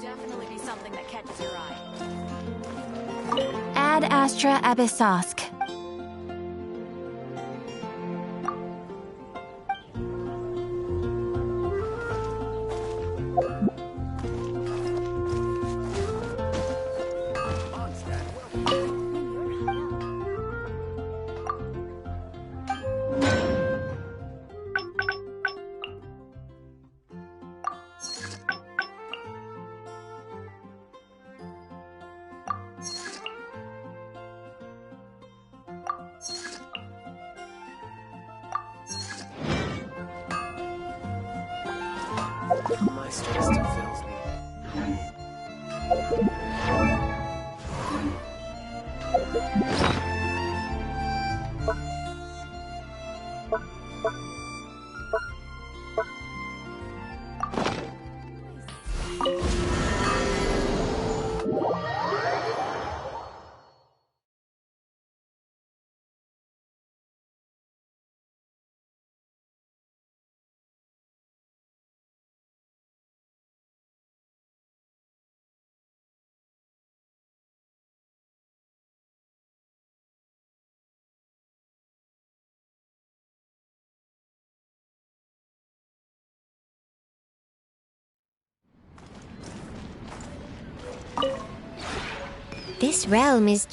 Definitely be something that catches your eye. Ad Astra Abyssosque. My stress still fills me. This realm is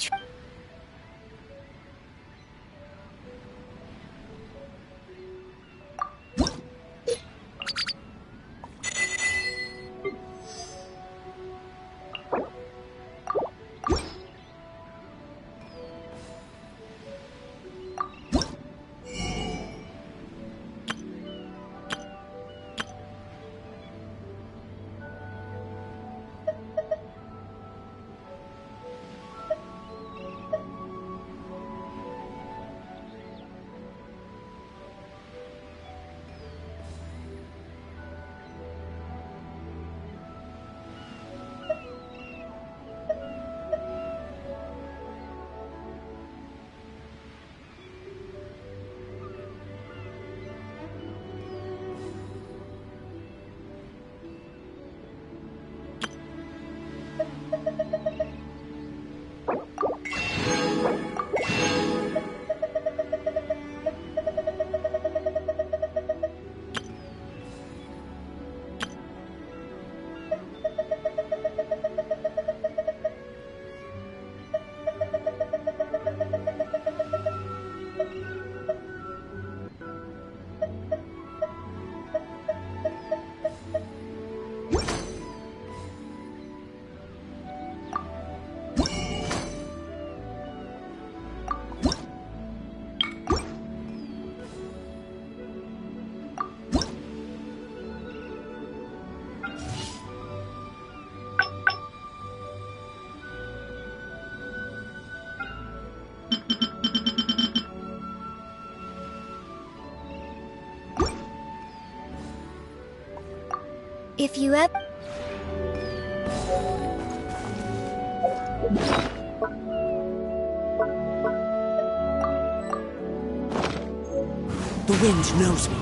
If you ever... The wind knows me.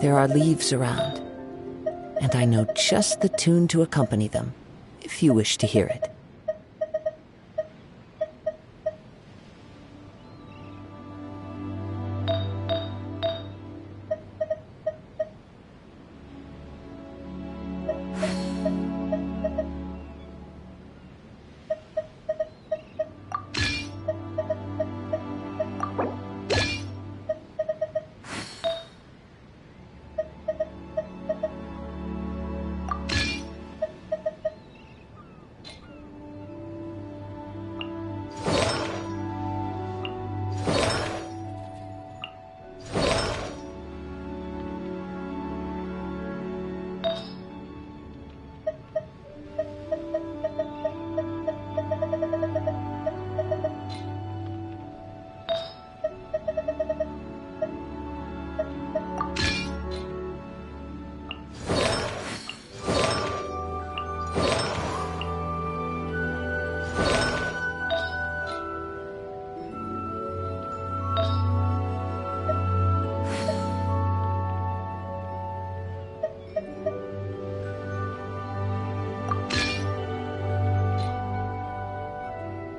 There are leaves around, and I know just the tune to accompany them, if you wish to hear it.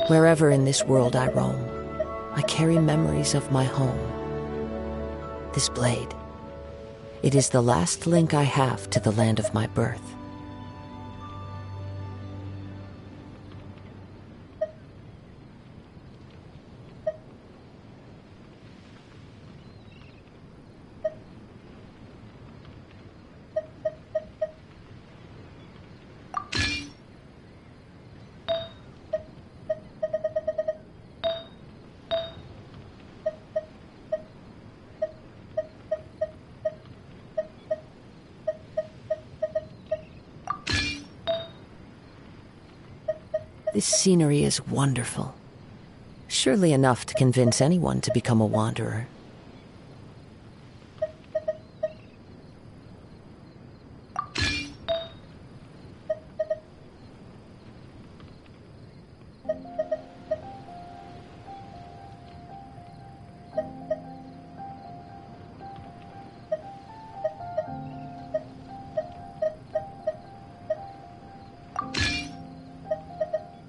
Wherever in this world I roam, I carry memories of my home. This blade, it is the last link I have to the land of my birth. This scenery is wonderful. Surely enough to convince anyone to become a wanderer.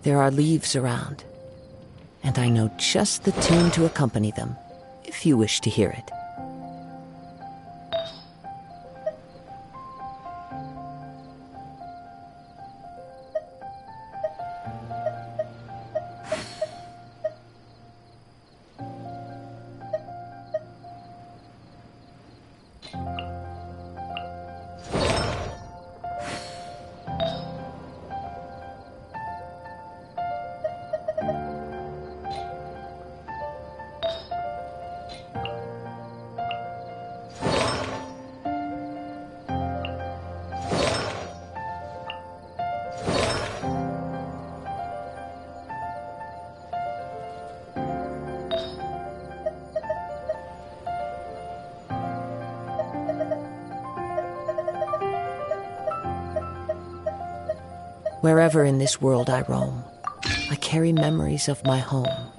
There are leaves around, and I know just the tune to accompany them, if you wish to hear it. Wherever in this world I roam, I carry memories of my home.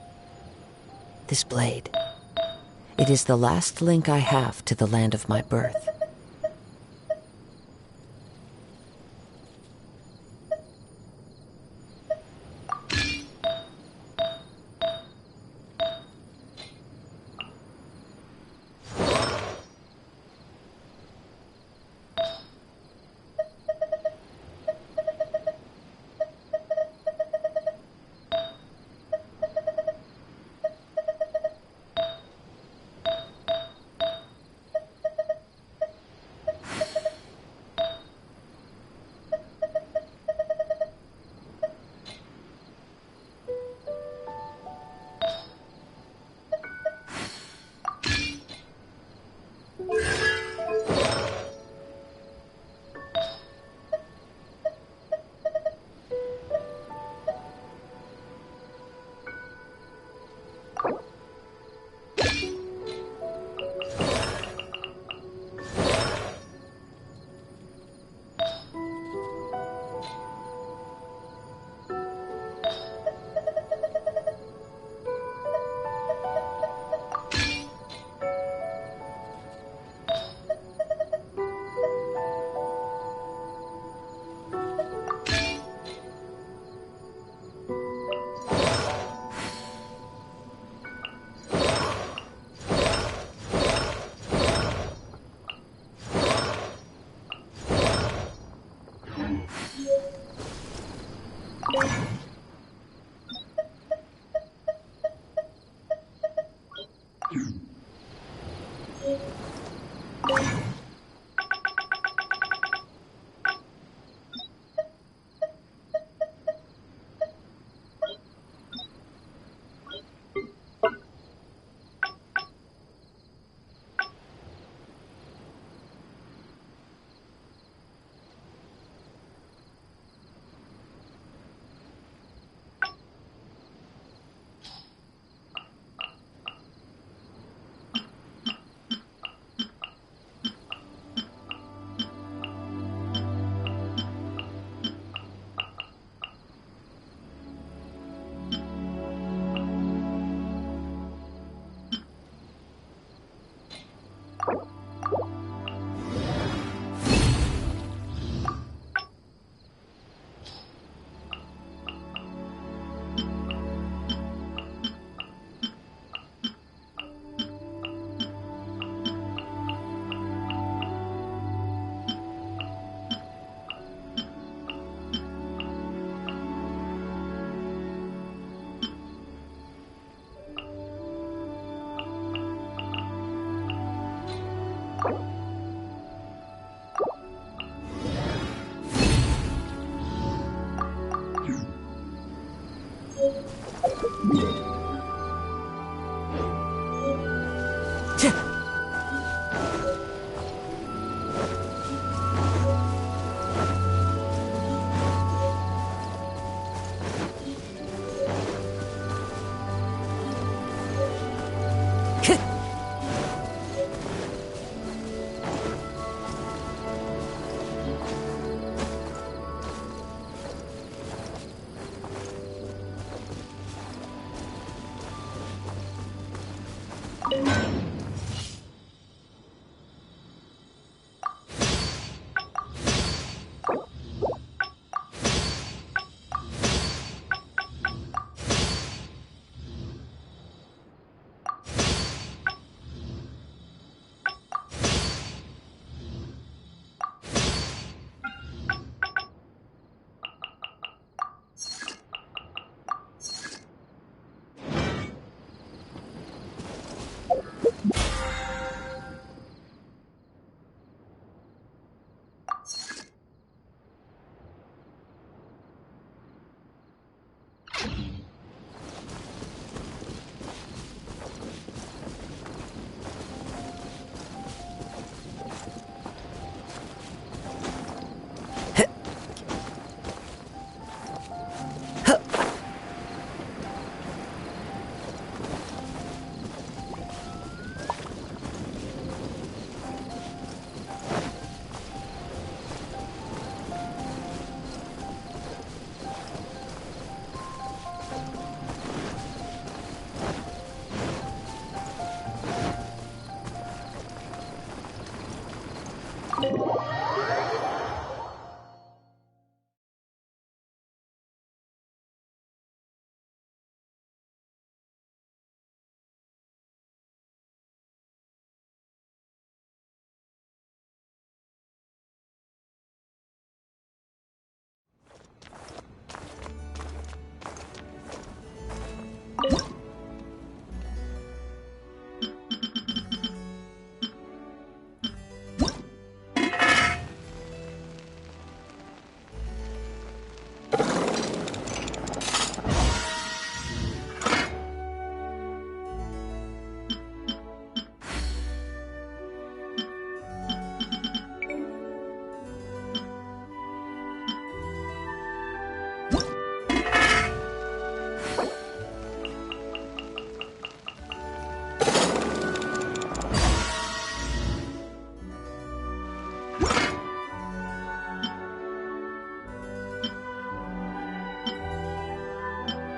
This blade, it is the last link I have to the land of my birth.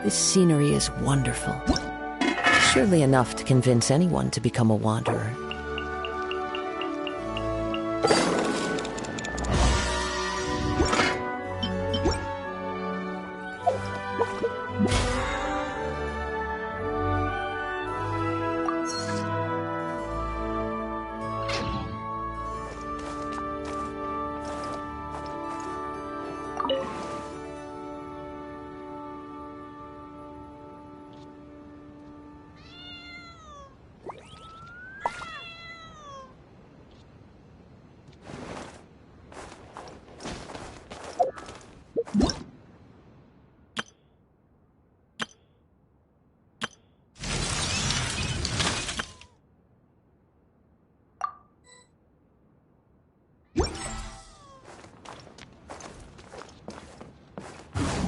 This scenery is wonderful. Surely enough to convince anyone to become a wanderer.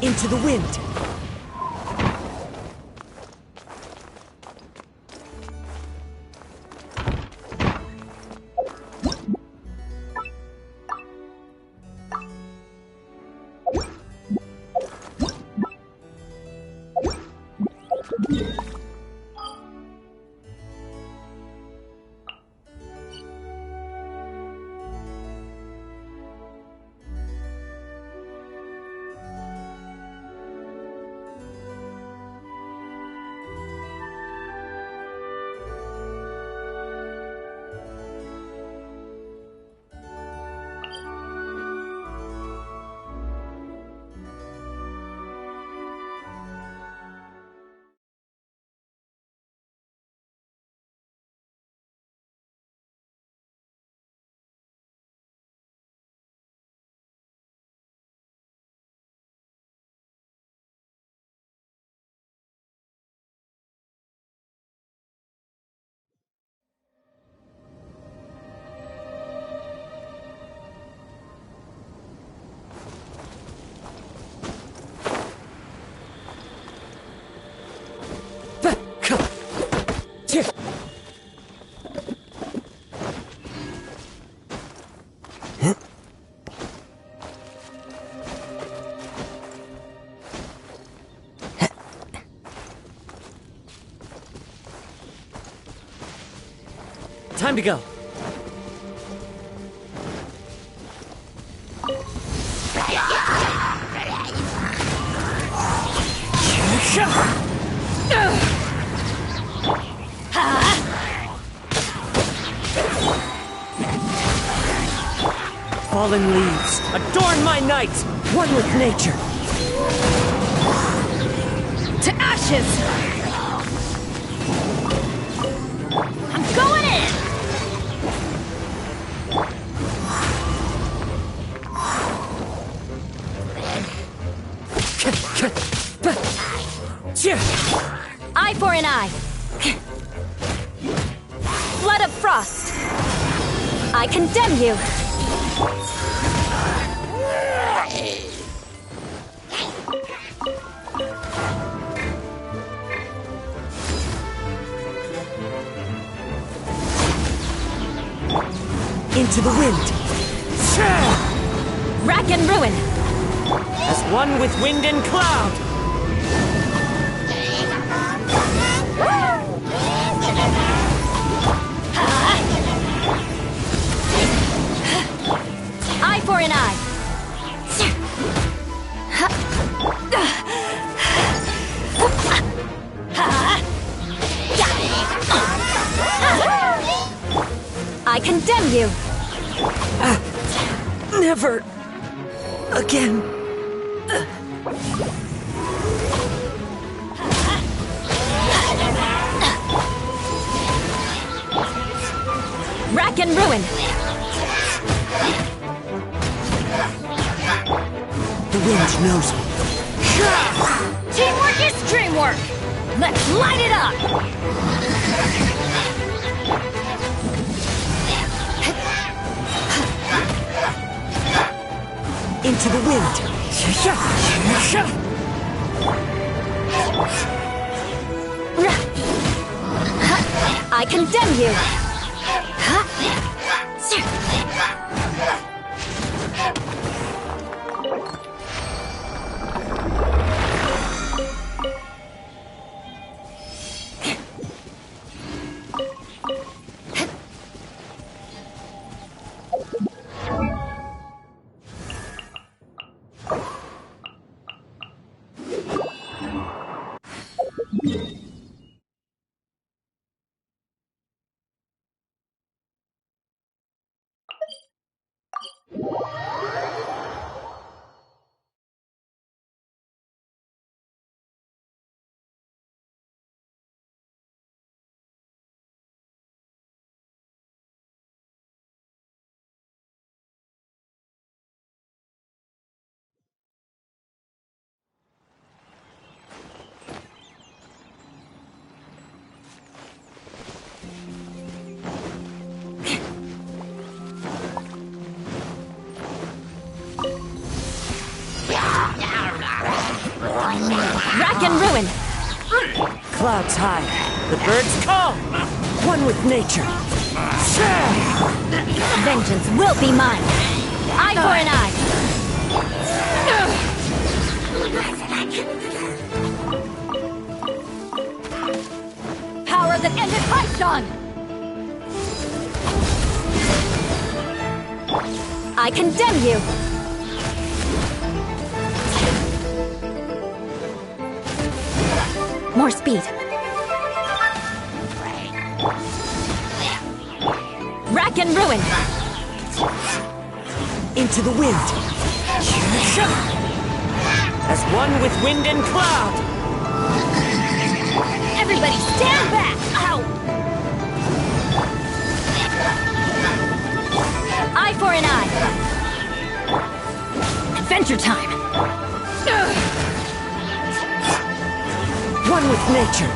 Into the wind! Time to go. Fallen leaves, adorn my night! One with nature! To ashes! I'm going in! Eye for an eye. Flood of frost. I condemn you. Into the wind! Rack and ruin. As one with wind and cloud! Eye for an eye. I condemn you. Never again. Rack and ruin. The wind knows me. Teamwork is dreamwork. Let's light it up. Into the wind! I condemn you. Rack and ruin. Clouds high, the birds call! One with nature! Vengeance will be mine. Eye for an eye. Power that ended Python. I condemn you. More speed. Rack and ruin. Into the wind! As one with wind and cloud! Everybody stand back! Ow! Eye for an eye. Adventure time. One with nature!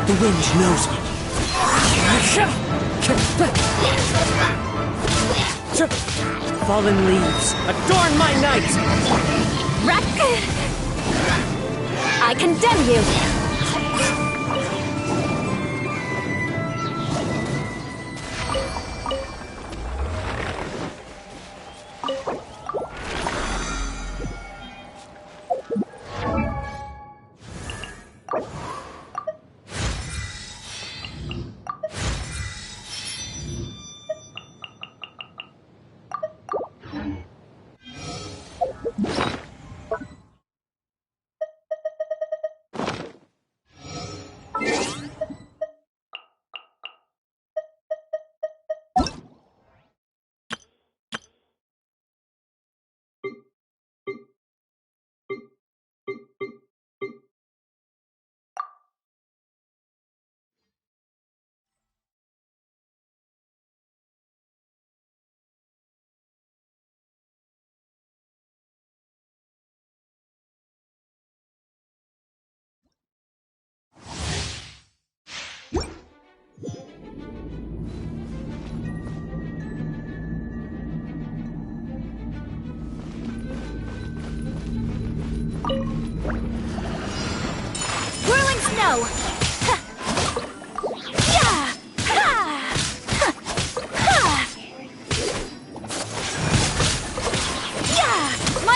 The wind knows me. Fallen leaves, adorn my night! Rack. I condemn you.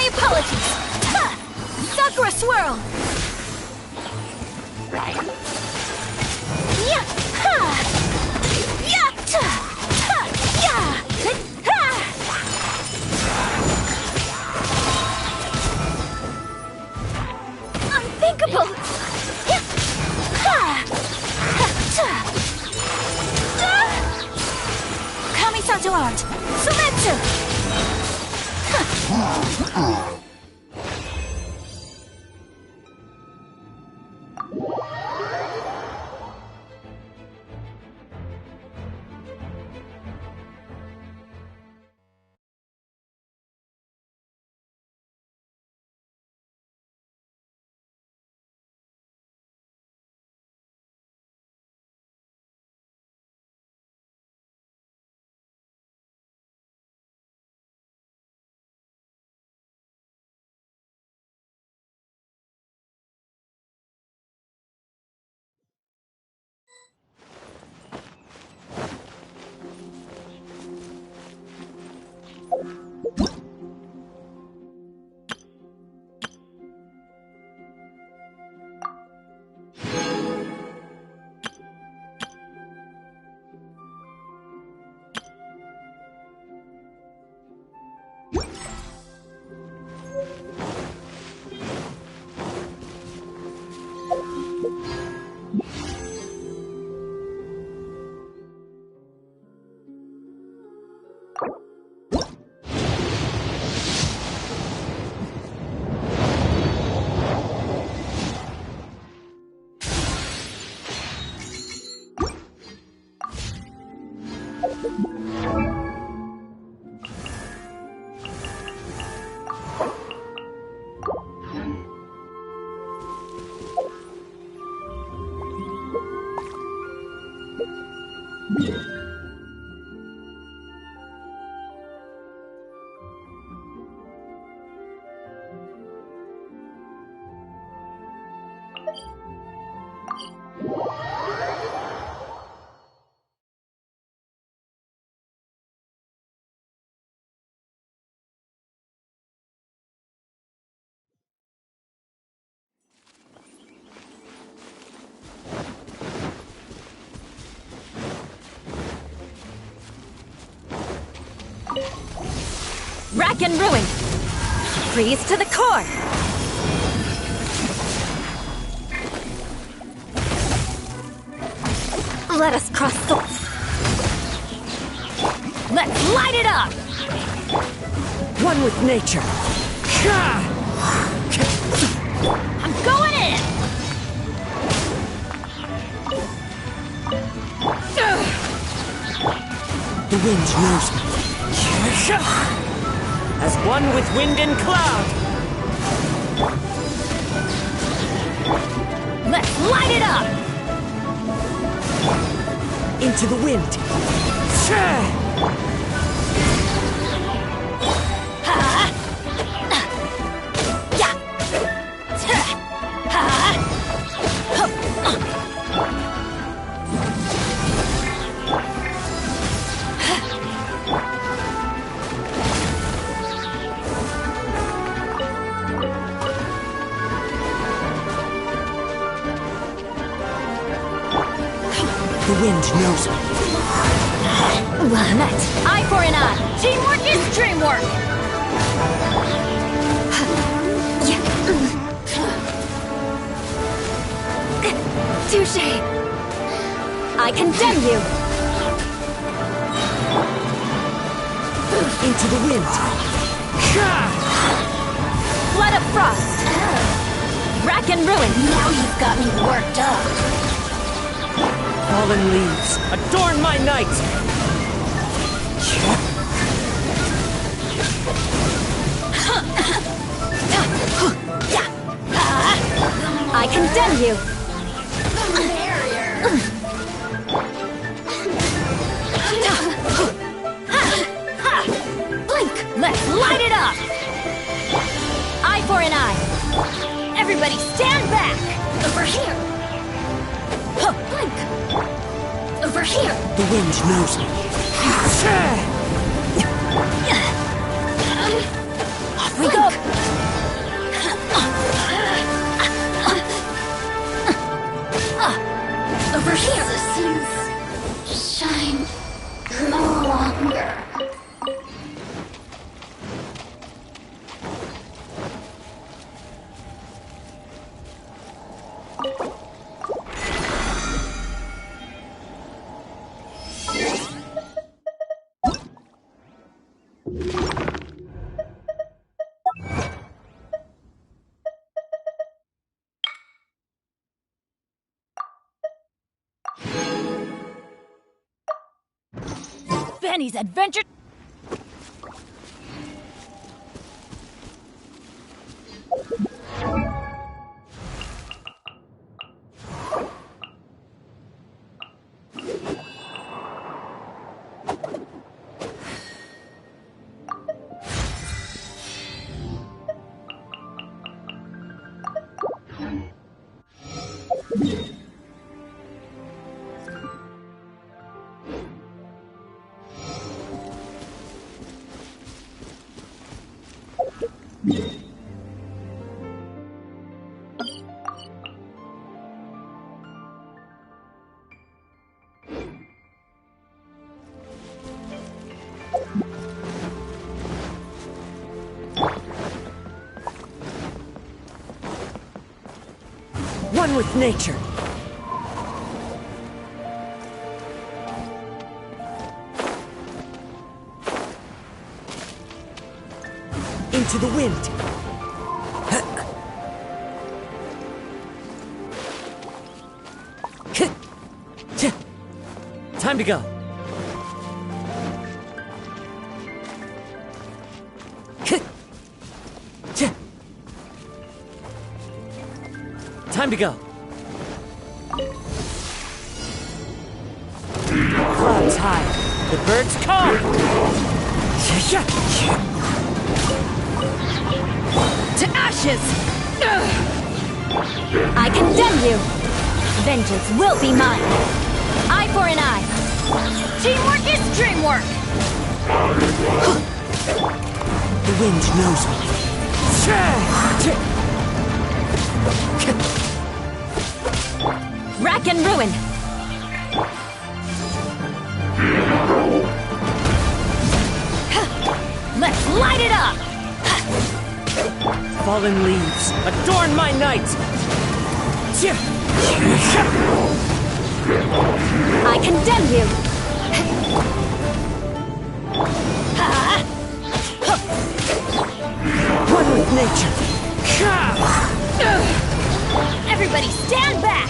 apologies! Ha! Sakura Swirl! Yeah! Ha! Yeah! Ta! Ha! Yeah! Ha! Unthinkable! Yeah! Ha! Ha! Ta! Kami-sato art! Sumetsu! Rack and ruin! Freeze to the core! Let us cross swords! Let's light it up! One with nature. I'm going in! The wind knows me. As one with wind and cloud. Let's light it up! Into the wind. The wind knows me. Well met. Eye for an eye. Teamwork is dreamwork. Touché. I condemn you. Into the wind. Flood of frost. Rack and ruin. Now you've got me worked up. Fallen leaves, adorn my night! I condemn you! Blink! Let's light it up! Eye for an eye! Everybody stand back! Over here! Blink! Over here! The wind knows me. Off we go! Benny's adventure. One with nature. Into the wind. Time to go. Time to go. Clouds high. The birds call. To ashes! I condemn you! Vengeance will be mine! Eye for an eye! Teamwork is dreamwork! The wind knows me. Rack and ruin! Let's light it up! Fallen leaves, adorn my night! I condemn you! One with nature! Everybody stand back!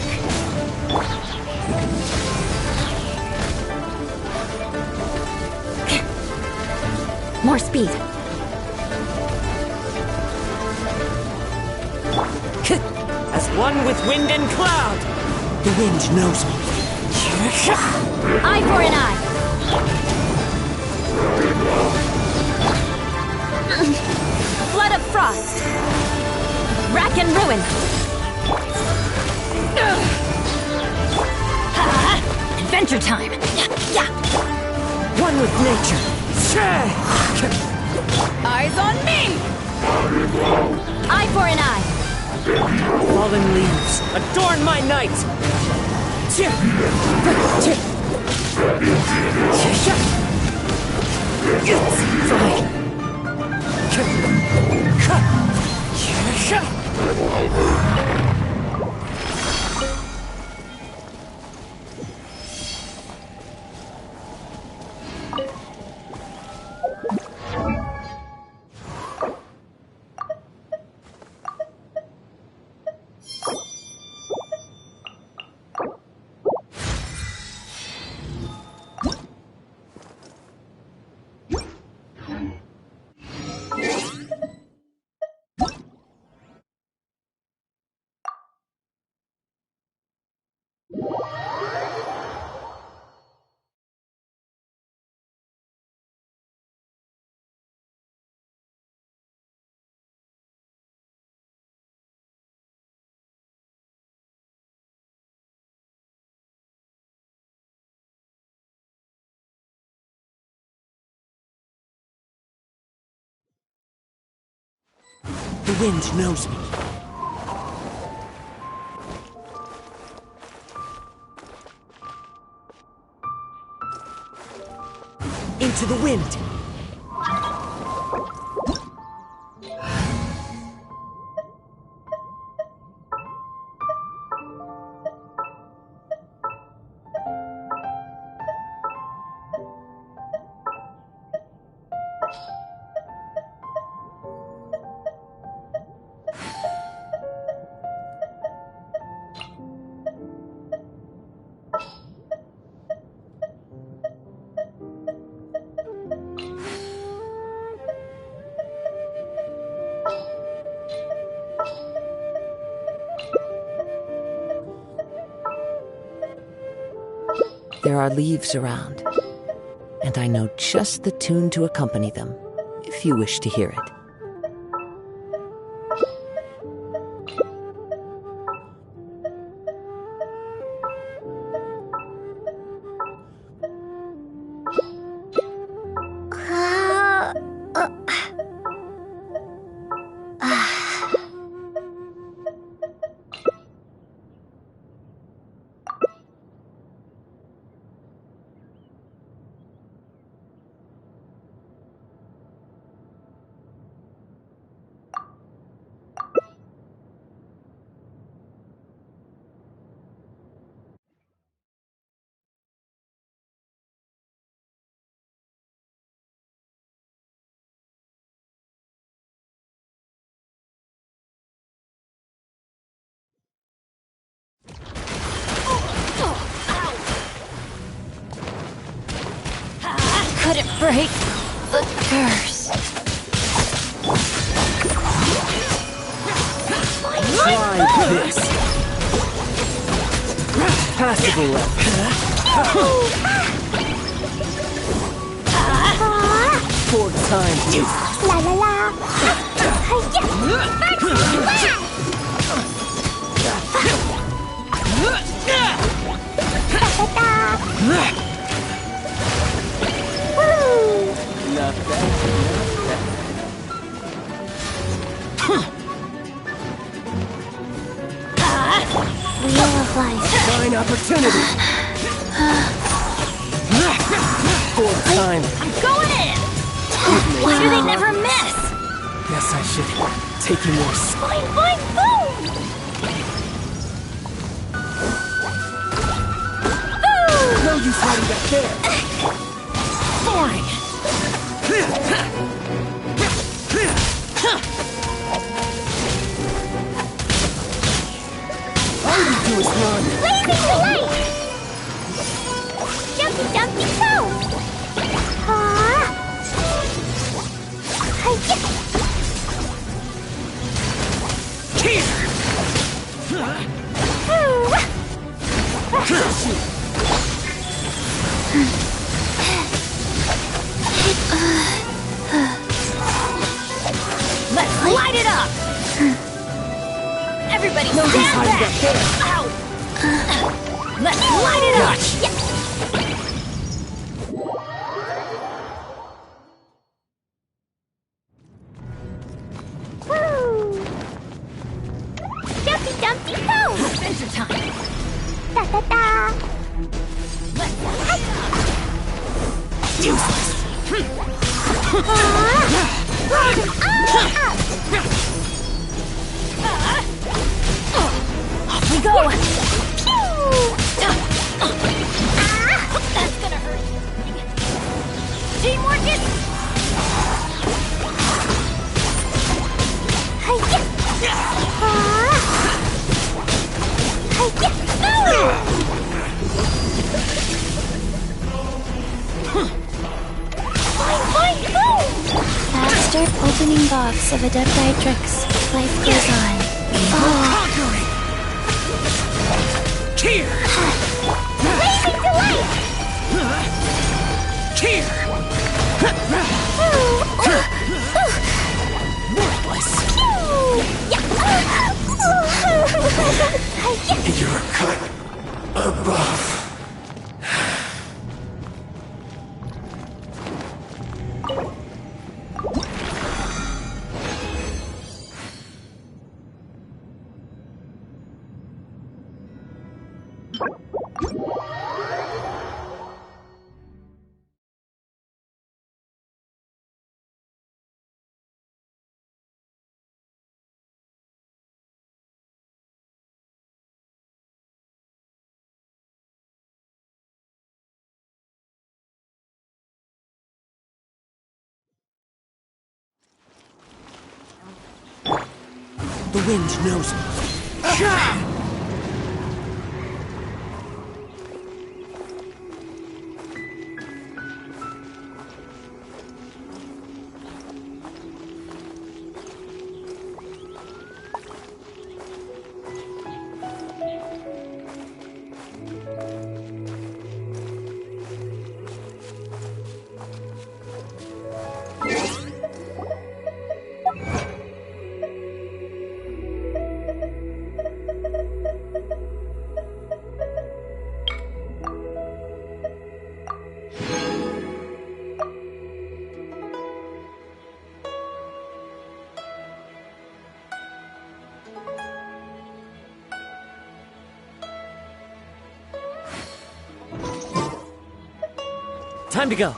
More speed. As one with wind and cloud! The wind knows me. Eye for an eye! Flood of frost! Rack and ruin! Adventure time! One with nature! Eyes on me! Eye for an eye! Fallen leaves, adorn my night! The wind knows me. Into the wind. There are leaves around, and I know just the tune to accompany them, if you wish to hear it. Couldn't break the curse. Try this. Passable left. For time. La la la. Not bad. Wheel of life. Fine opportunity. For time. I'm going in! Why do they never miss? Guess I should take you more. Fine, fine, boom! No use hiding back there. Boring! All you do is run. Blazing the light. Jumpy dumpy go. Let's light it up! Everybody stand back! Ow! Let's light it up! Woo! Jumpy dumpy go. Adventure time! Da da da. Let's light it up! Useless. Off we go! That's gonna hurt. Teamwork is... Faster opening box of Adeptitrix. Life goes on. Conquering. Here. Blazing delight! Here. Worthless. You're cut above. The wind knows me. Time to go.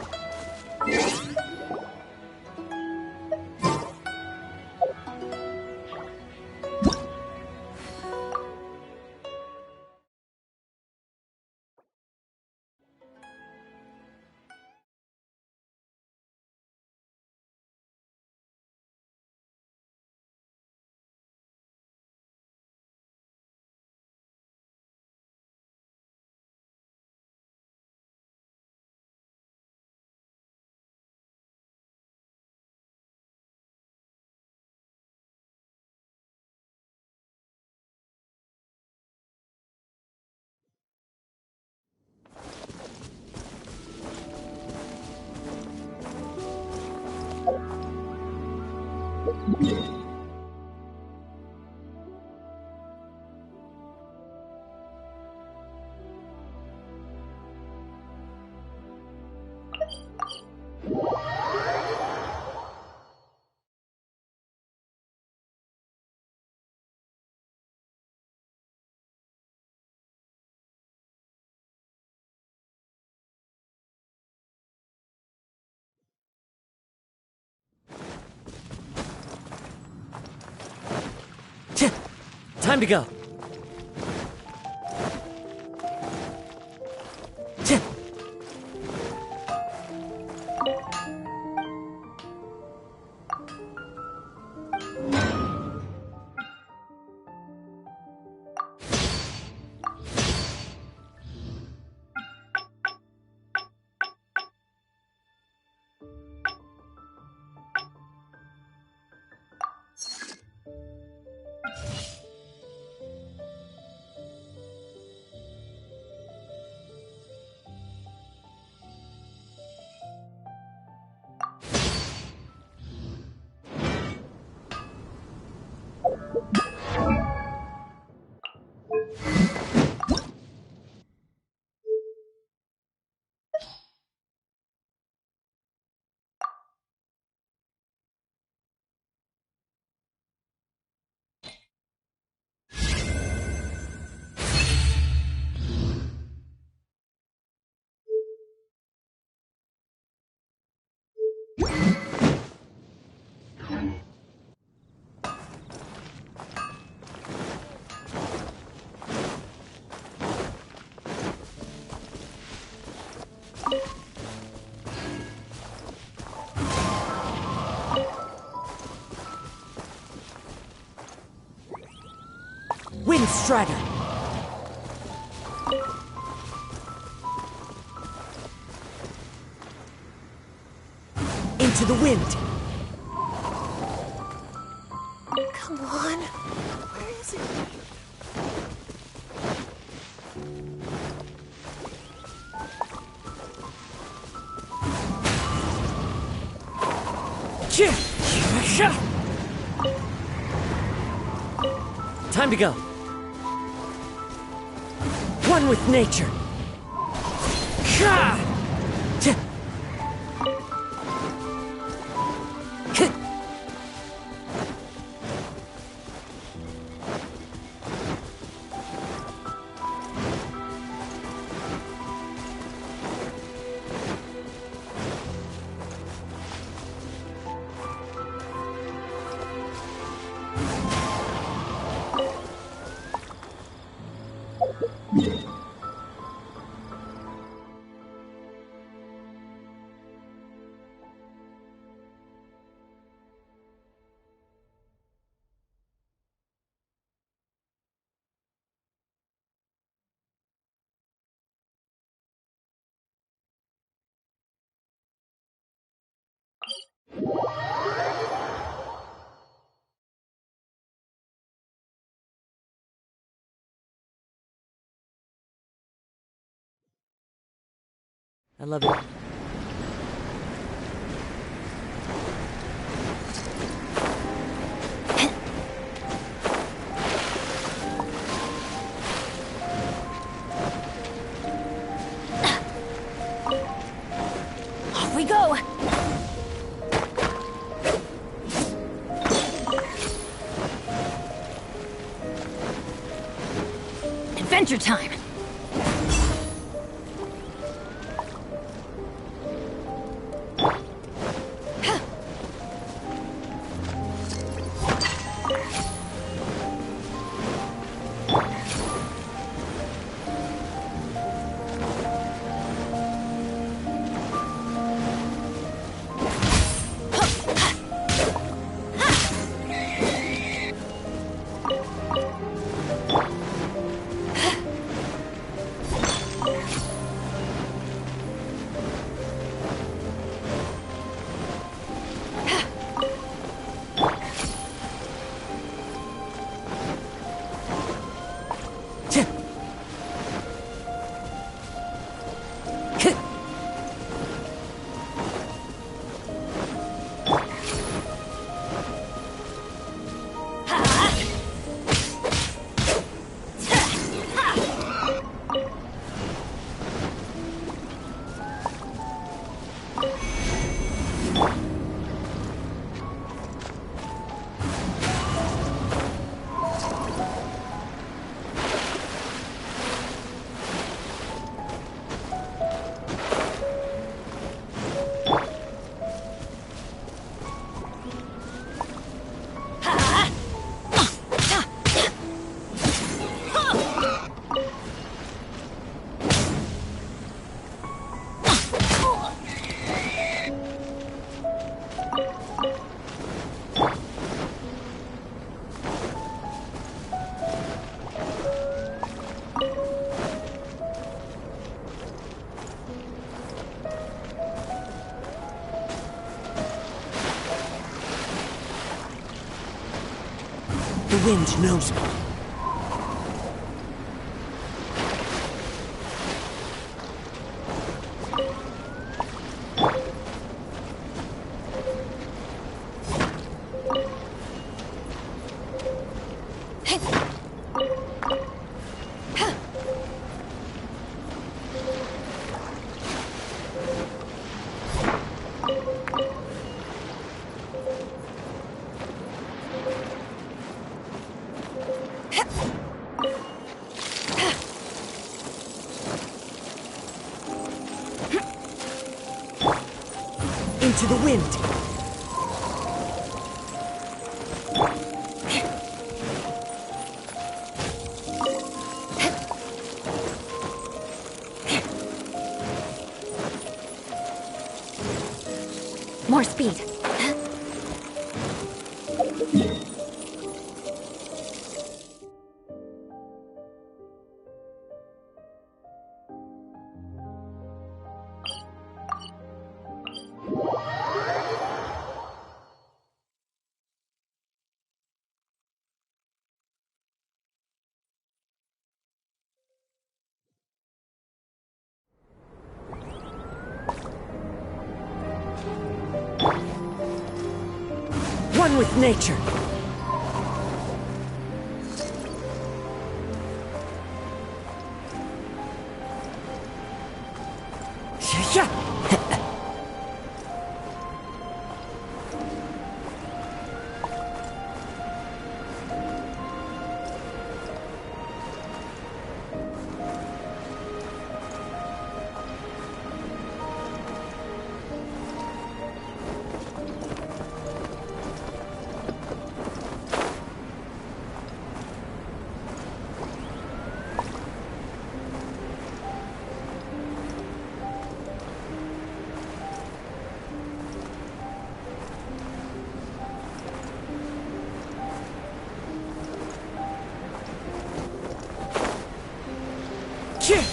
Time to go. Wind Strider! Into the wind! Come on. Where is it? Time to go. One with nature. I love it. Off we go! Adventure time! The wind knows me. Into the wind. More speed. One with nature. Yeah.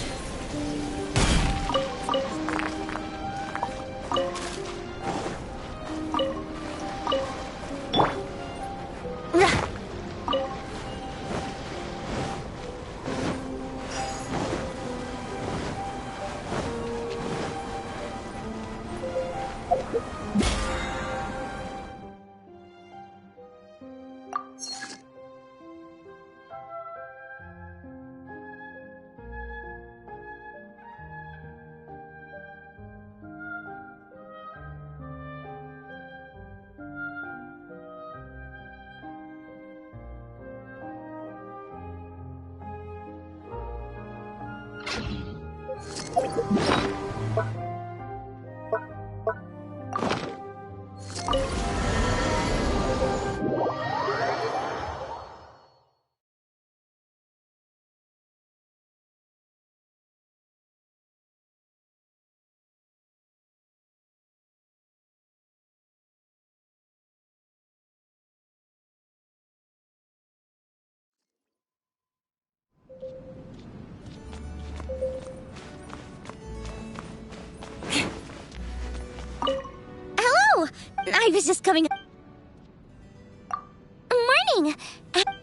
I was just coming. Morning!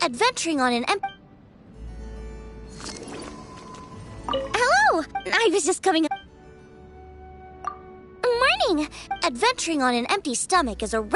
Adventuring on an Hello! I was just coming. Morning! Adventuring on an empty stomach is a.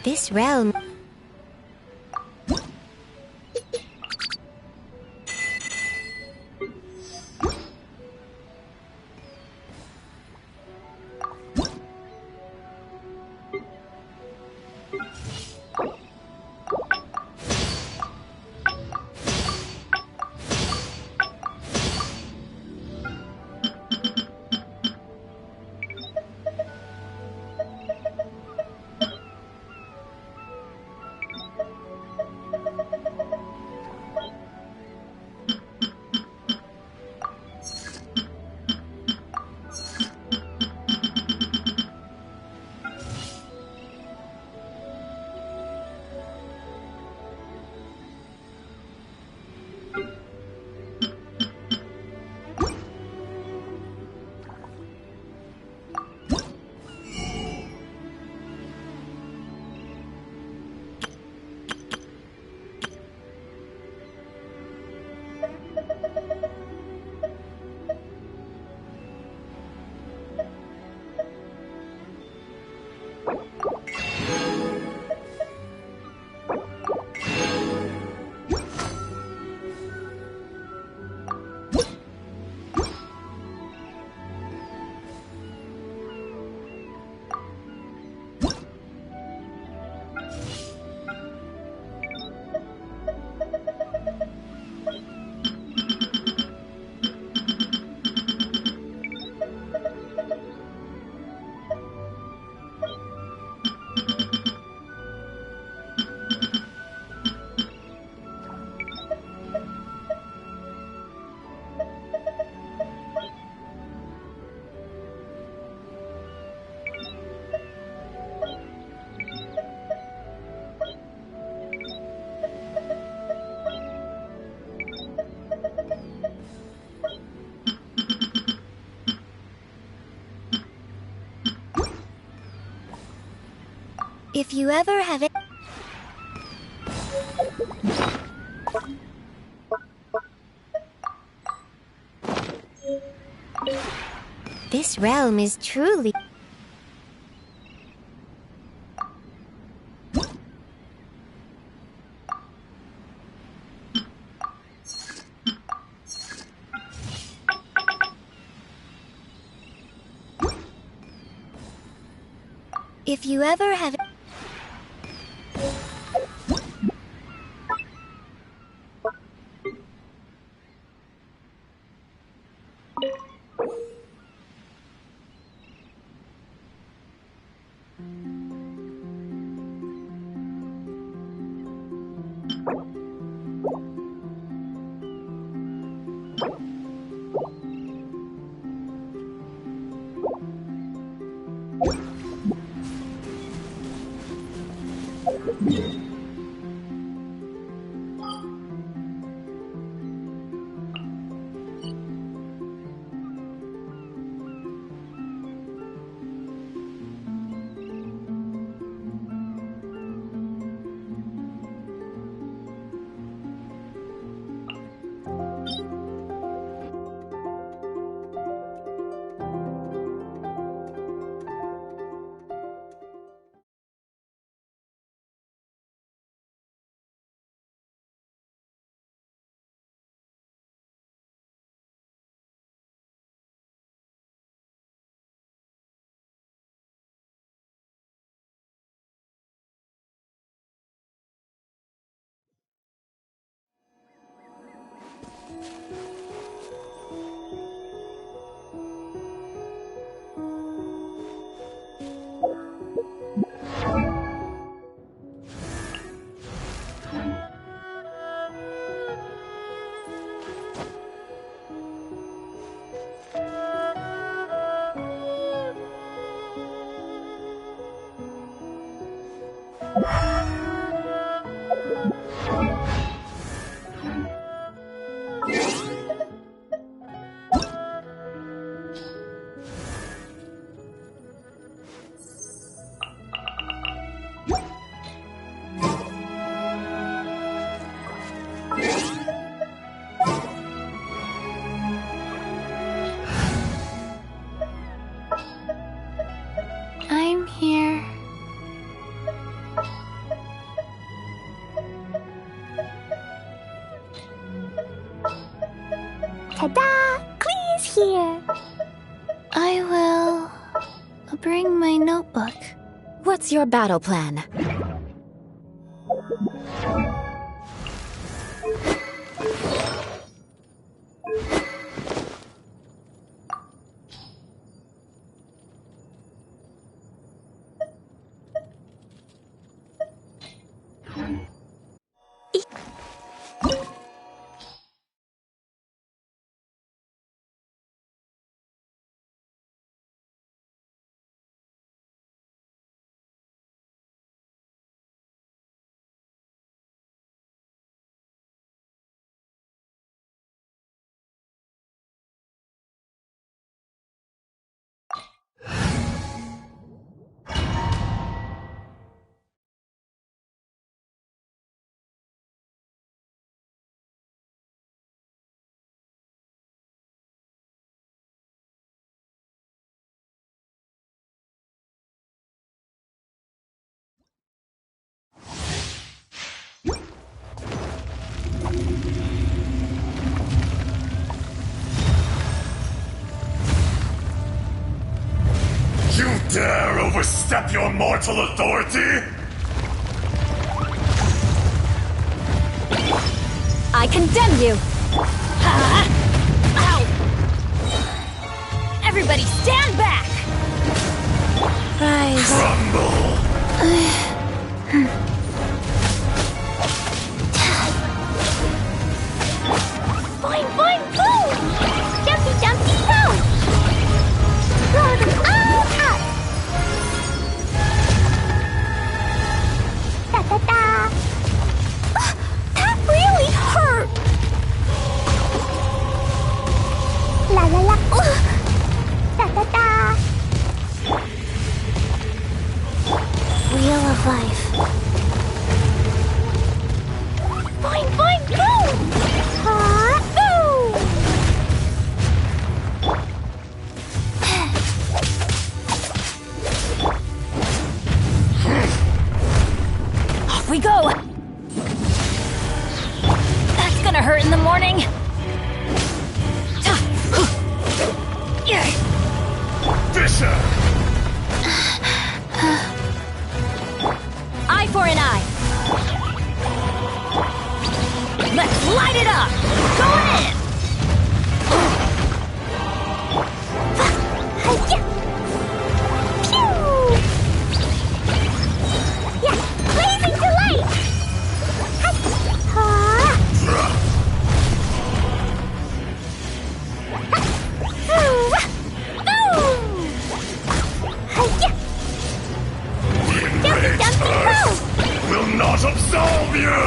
This realm. If you ever have it. This realm is truly. If you ever have. I'm here. Ta-da! Please here. I will bring my notebook. What's your battle plan? You dare overstep your mortal authority? I condemn you! Ow! Everybody stand back! Rise. Crumble! Boing, boing, boom! Jumpy, jumpy, go! Blow them all up! Da-da-da! That really hurt! La la la! Da-da-da! Wheel of life. Boing, boing, boom! Off we go! That's gonna hurt in the morning! Fisher! Eye for an eye! Let's light it up! Go in! Yeah, blazing delight! The enraged Earth will not absolve you!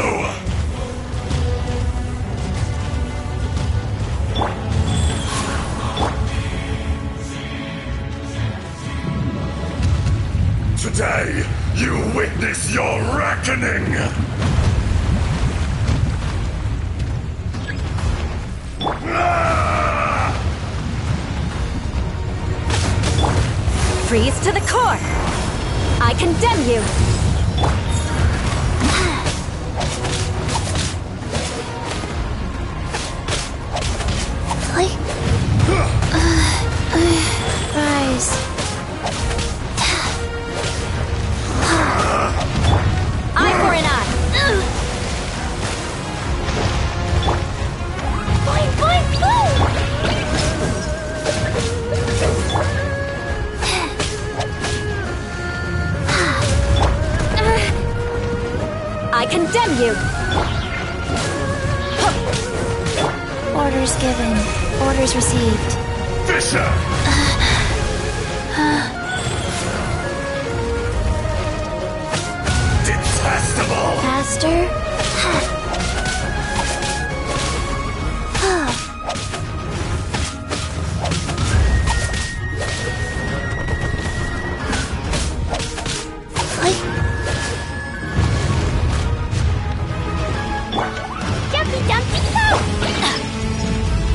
Today, you witness your reckoning! Ah! Freeze to the core! I condemn you! Rise. Eye for an eye! Boing, boing, boom! I condemn you! Orders given. Orders received. Fisher! Detestable! Faster. Jumpy, jumpy, go!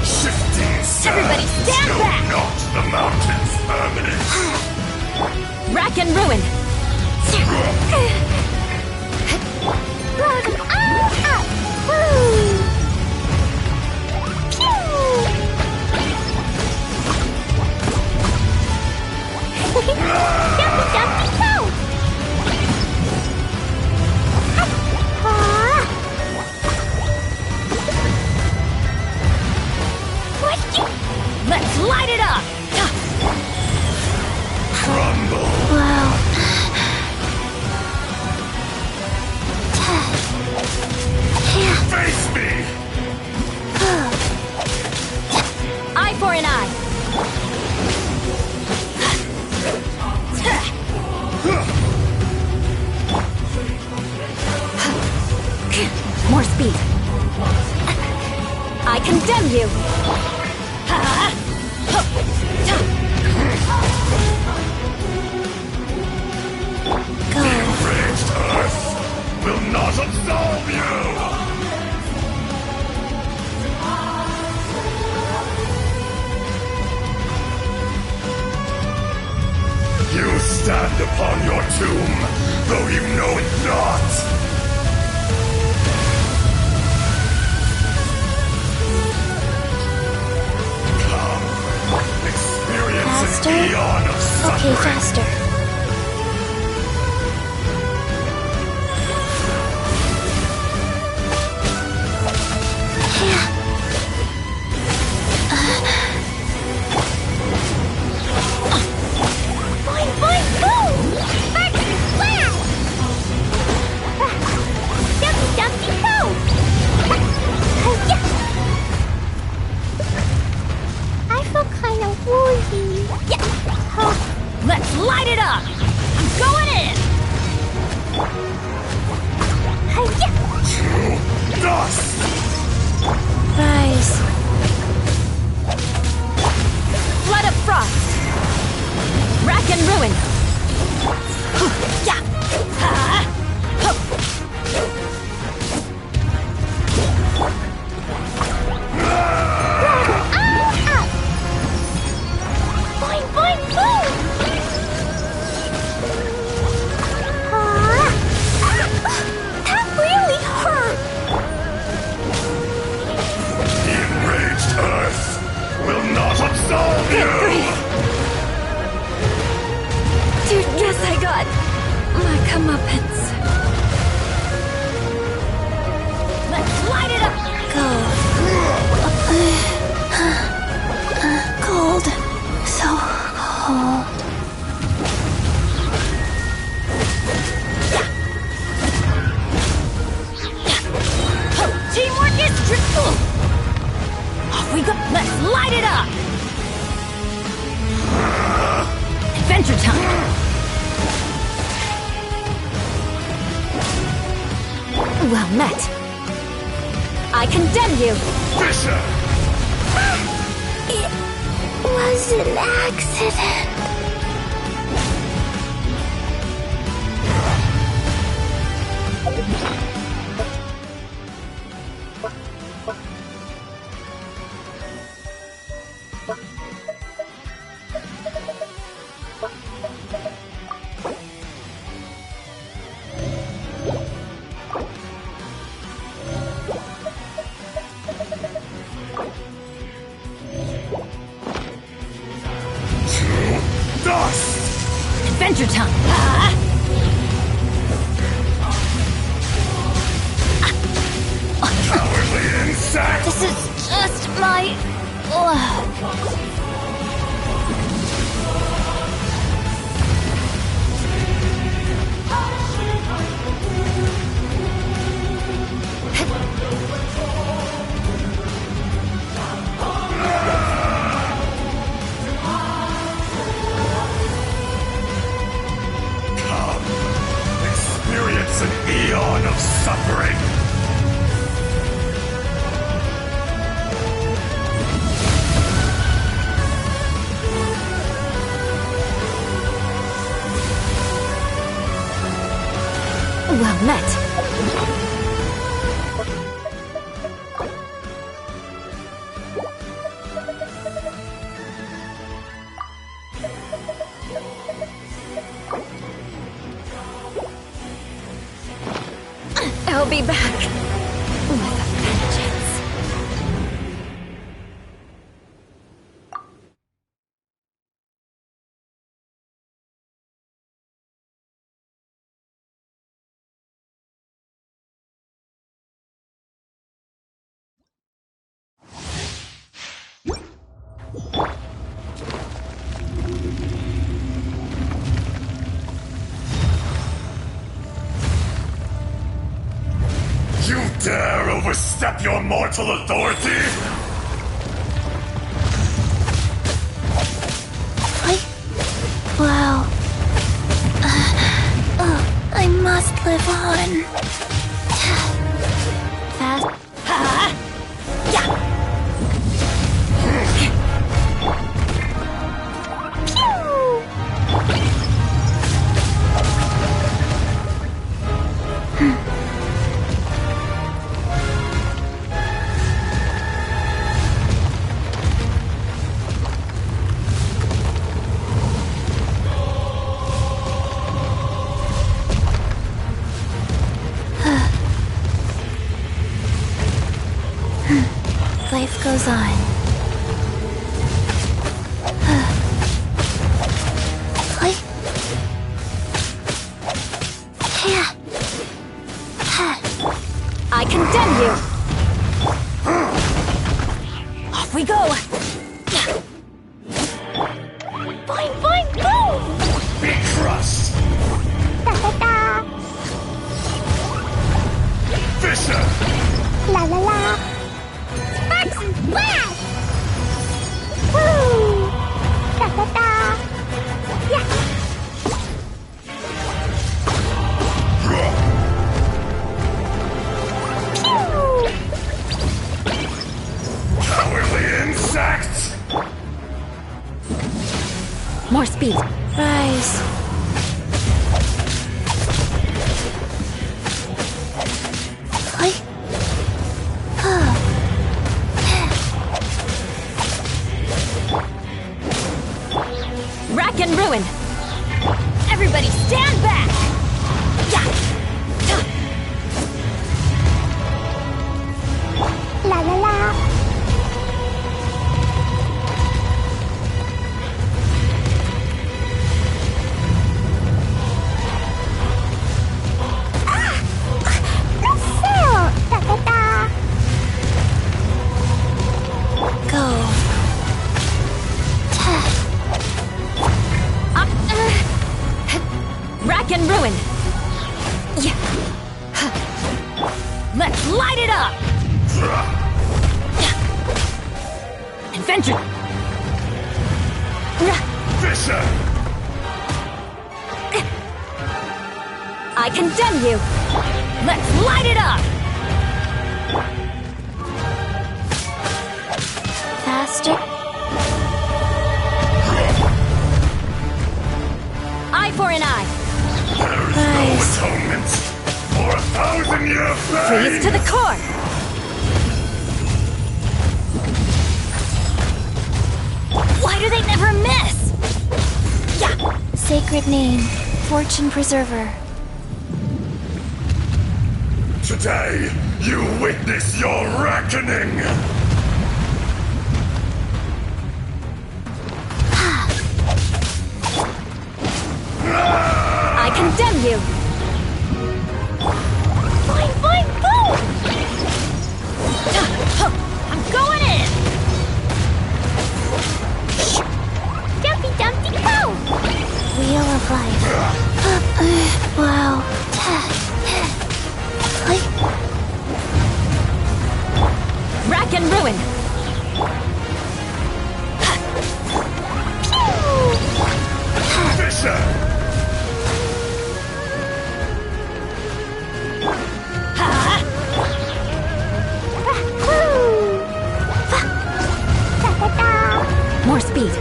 Shifting sands Everybody stand know back! not the mountain's permanence! Rack and ruin! Blow them all up! Woo! Pew! Jumpy, jumpy, go! Let's light it up! Crumble. Wow. Face me. Eye for an eye. More speed. I condemn you. Enraged earth will not absolve you. You stand upon your tomb, though you know it not. Come, experience Faster? an eon of suffering. Okay, faster. Boing, boing, boom! First splash! Jumpy, jumpy, go! I feel kind of woozy. Let's light it up! I'm going in! To dust. Rise. Flood of frost! Rack and ruin! Yeah! Boing, boing, boom! That really hurt! The enraged earth will not absolve you. Dude, guess I got my comeuppance. Let's light it up! Cold. So cold. Teamwork is triple! Off we go! Let's light it up! Adventure time! Well met. I condemn you! Fisher. It was an accident. Dust. Adventure time! Cowardly insect. This is just my luck. Come, experience an eon of suffering. Well met. I'll be back. dare overstep your mortal authority? Wow. I must live on. Fast. Life goes on. I condemn you! Off we go! Fine, fine, go! Be crushed! Da-da-da! Fisher! La la la! Sparks and flash! Woo! Da-da-da! Yeah! Cowardly insect! More speed! Rise. Rack and ruin! Everybody stand back! Yeah! La la la! Rack and ruin! Yeah! Let's light it up! Adventure! Fisher! I condemn you! Let's light it up! Faster. Eye for an eye! There's no atonement for 1,000-year Freeze pain! to the core! Why do they never miss? Yeah! Sacred name. Fortune preserver. Today, you witness your reckoning! I condemn you! Fine, fine, go! I'm going in! Dumpy, dumpty, go! Wheel of life. Wow. Rack and ruin! Fisher! More speed!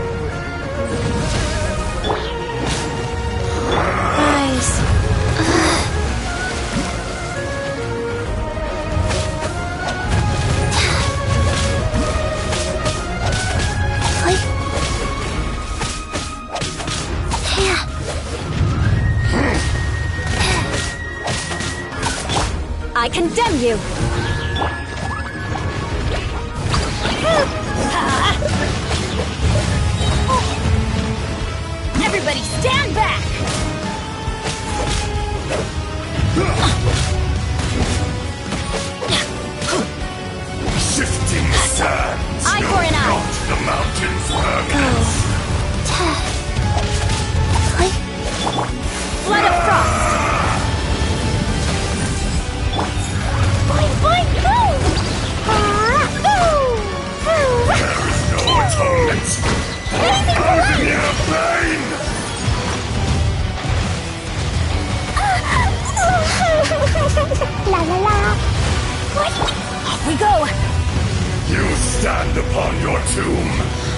Rise. I condemn you! Everybody stand back! Shifting sands Eye for an eye. not the mountain's purpose. Flood of frost! Fine, fine, we go! You stand upon your tomb,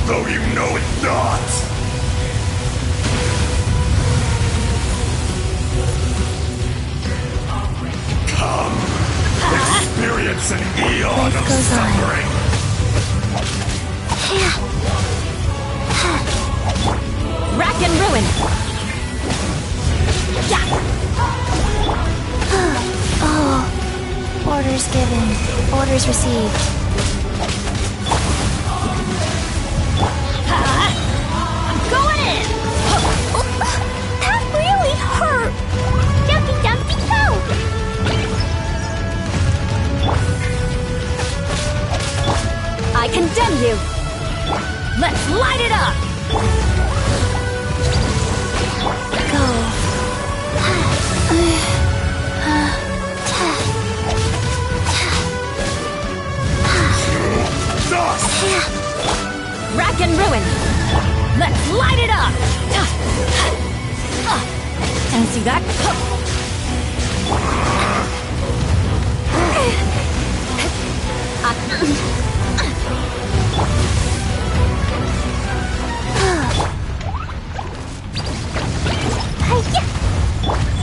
though you know it not! Come! Experience an eon of suffering! Rack and ruin! Oh, orders given, orders received. I'm going in! That really hurt! Dumpy dumpy go! I condemn you! Let's light it up! Rack and ruin! Let's light it up! Fancy that?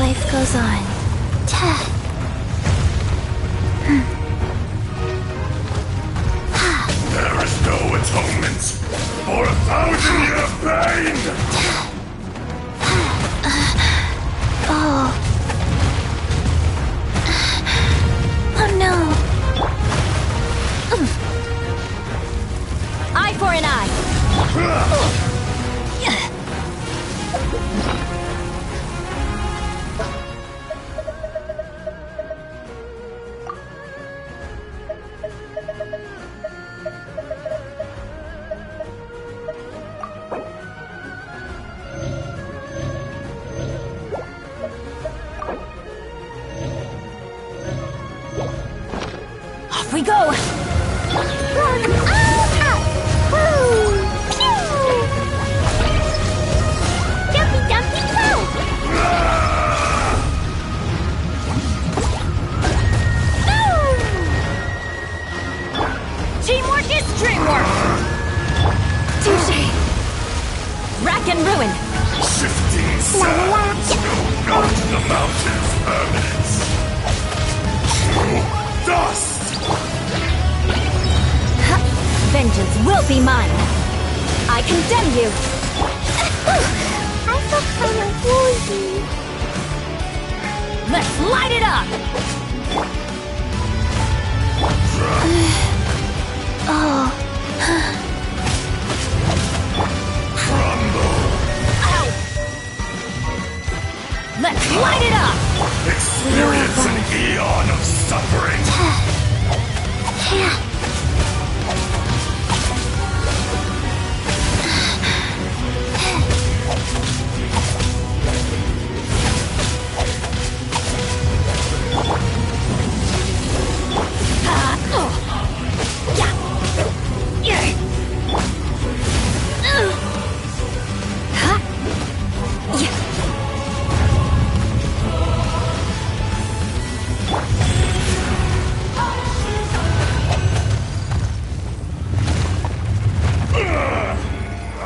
Life goes on. There is no atonement for 1,000-year pain! Oh no! Eye for an eye! Off we go! Run all out! Woo! Pew! Dumpy dumpy go! Teamwork is dreamwork! Touché! Rack and ruin! Shifting sands know not the mountain's permanence. To dust! Vengeance will be mine! I condemn you! I feel kind of woozy. Let's light it up! Crumble! Ow! Let's light it up! Experience an eon of suffering!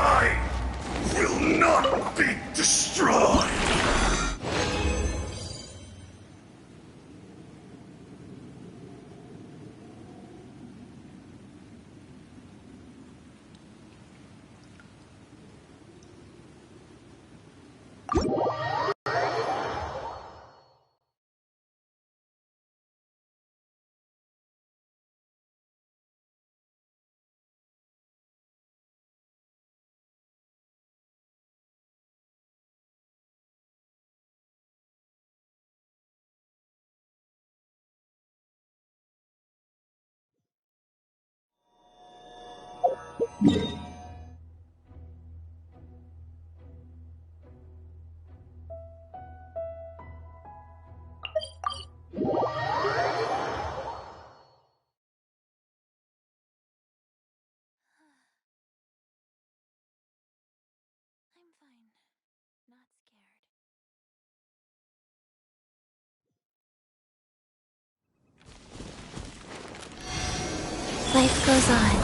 I will not be destroyed! I'm fine. Not scared. life goes on.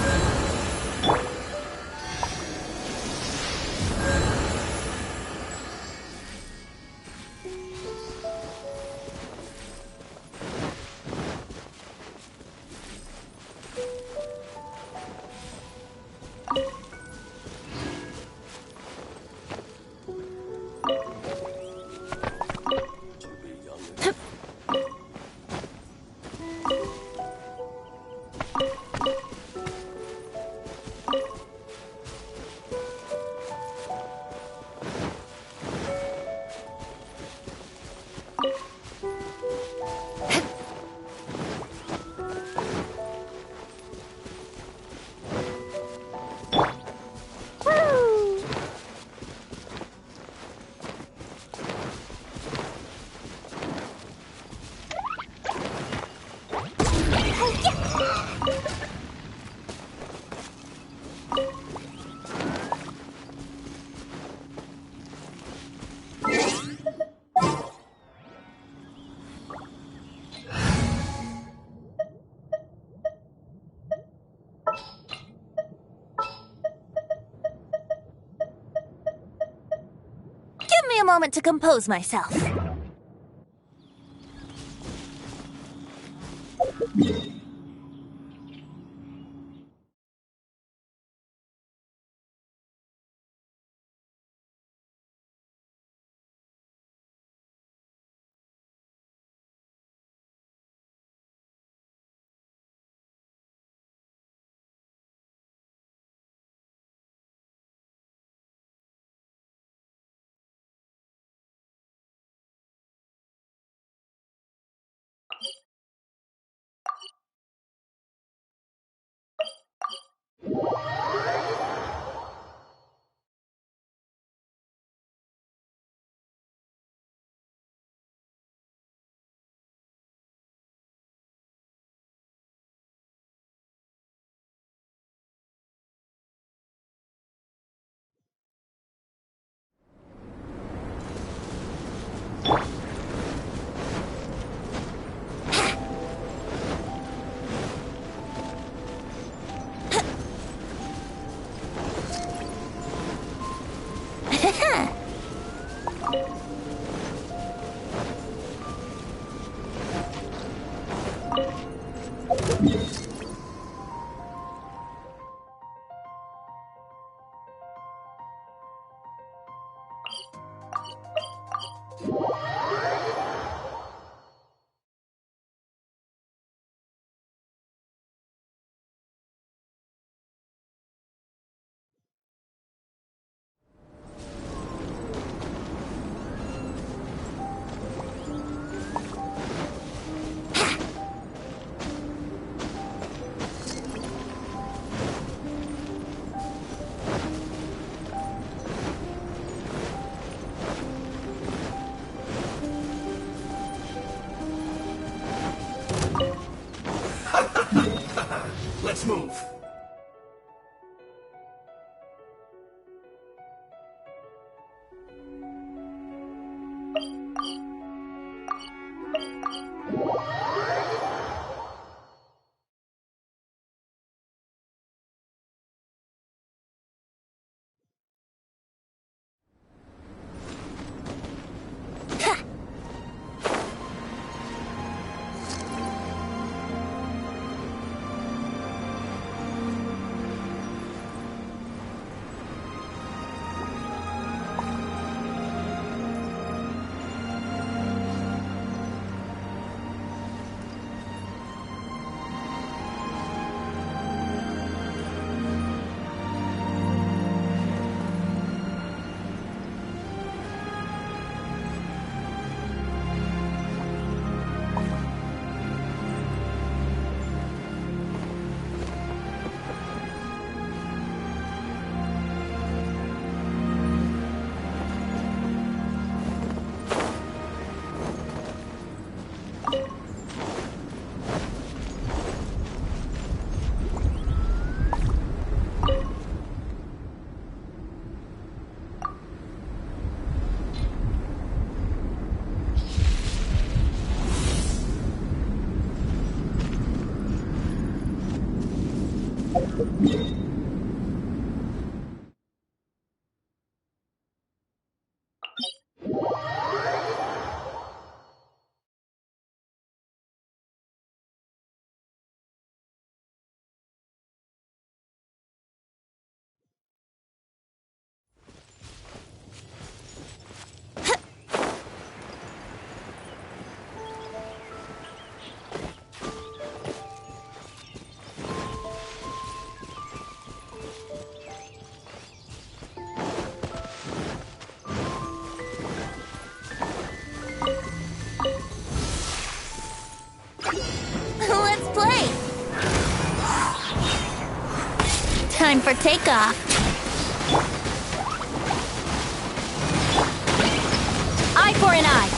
Give me a moment to compose myself. Let's move. Let's play! Time for takeoff. Eye for an eye.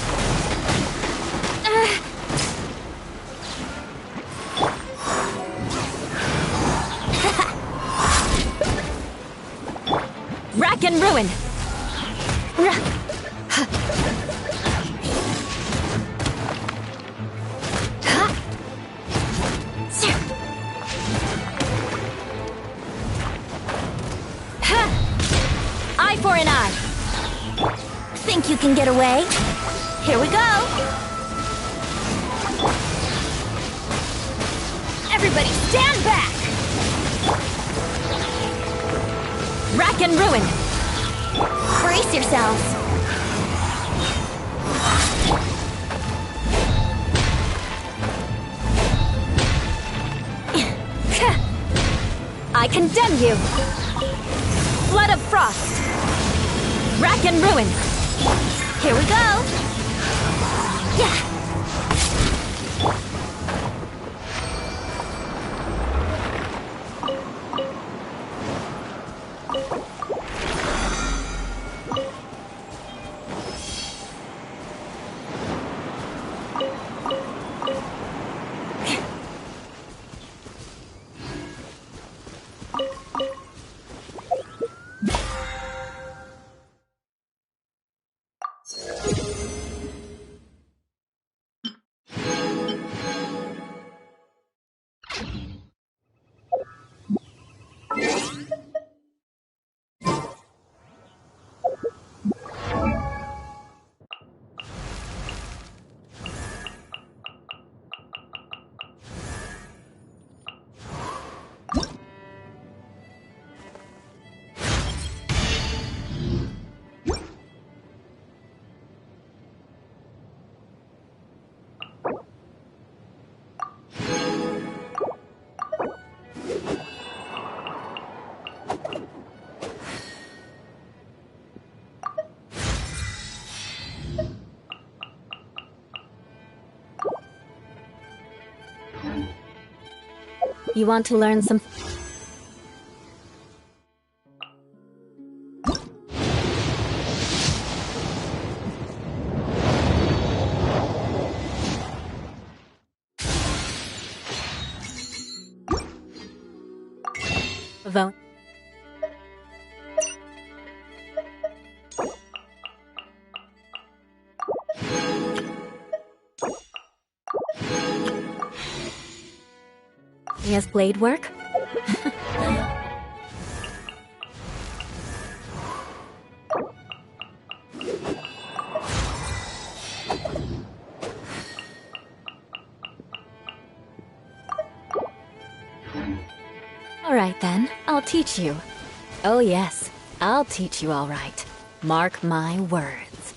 Rack and ruin. Eye for an eye. Think you can get away? Here we go. Everybody stand back. Rack and ruin. Brace yourselves. I condemn you. Flood of frost. Rack and ruin. Here we go. Yeah. You want to learn some... Vote. Yes, blade work? All right then, I'll teach you. Oh yes, I'll teach you all right. Mark my words.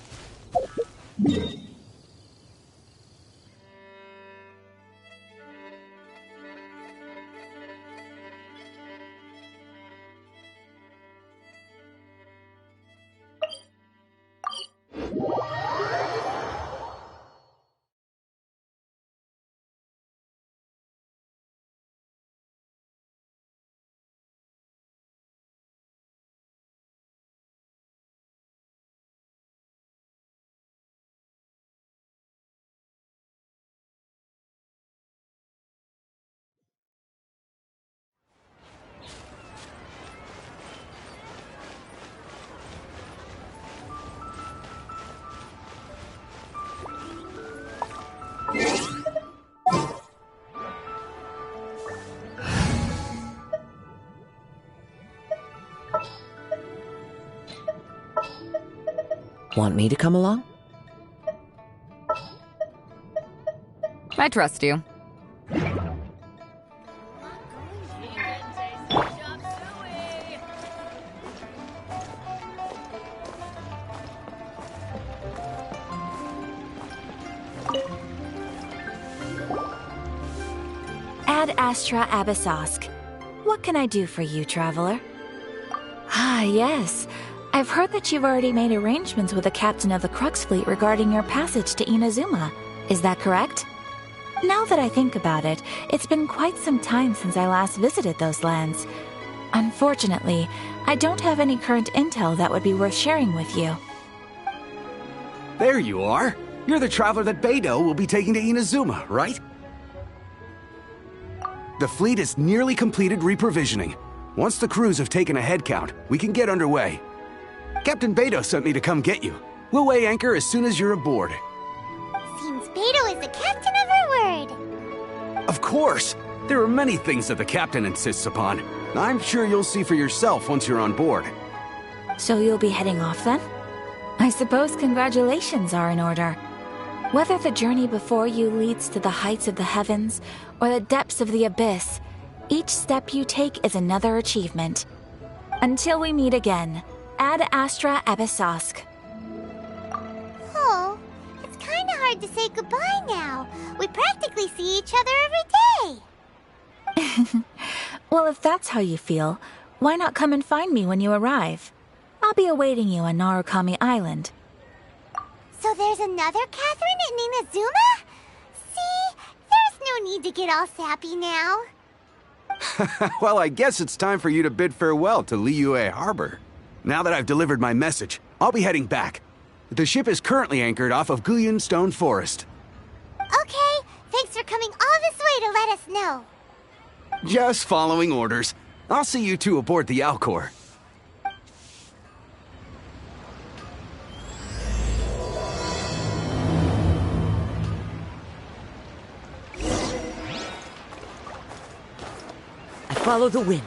Want me to come along? I trust you. Ad Astra Abyssosk. What can I do for you, traveler? Ah, yes. I've heard that you've already made arrangements with the captain of the Crux fleet regarding your passage to Inazuma. Is that correct? Now that I think about it, it's been quite some time since I last visited those lands. Unfortunately, I don't have any current intel that would be worth sharing with you. There you are. You're the traveler that Beidou will be taking to Inazuma, right? The fleet is nearly completed reprovisioning. Once the crews have taken a head count, we can get underway. Captain Beidou sent me to come get you. We'll weigh anchor as soon as you're aboard. Seems Beidou is the captain of her word. Of course! There are many things that the captain insists upon. I'm sure you'll see for yourself once you're on board. So you'll be heading off then? I suppose congratulations are in order. Whether the journey before you leads to the heights of the heavens or the depths of the abyss, each step you take is another achievement. Until we meet again, Ad Astra Abyssosk. Oh, it's kinda hard to say goodbye now. We practically see each other every day. Well, if that's how you feel, why not come and find me when you arrive? I'll be awaiting you on Narukami Island. So there's another Catherine in Inazuma? See, there's no need to get all sappy now. Well, I guess it's time for you to bid farewell to Liyue Harbor. Now that I've delivered my message, I'll be heading back. The ship is currently anchored off of Guyun Stone Forest. Okay, thanks for coming all this way to let us know. Just following orders. I'll see you two aboard the Alcor. I follow the wind.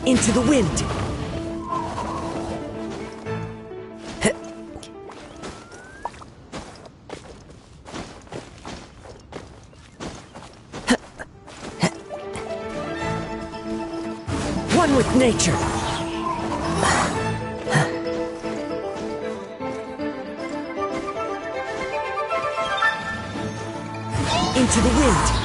Into the wind! One with nature! Into the wind!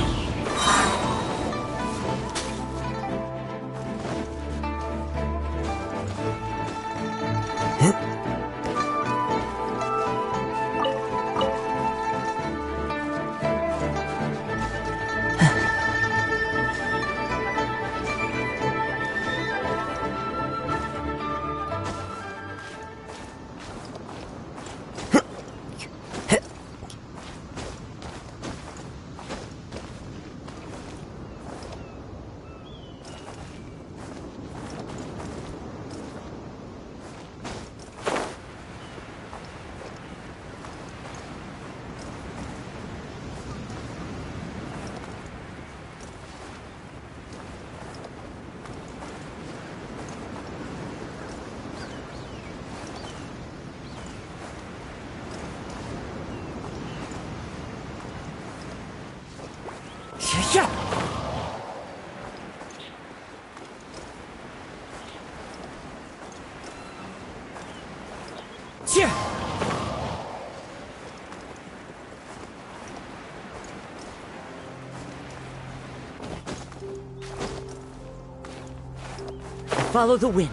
Follow the wind.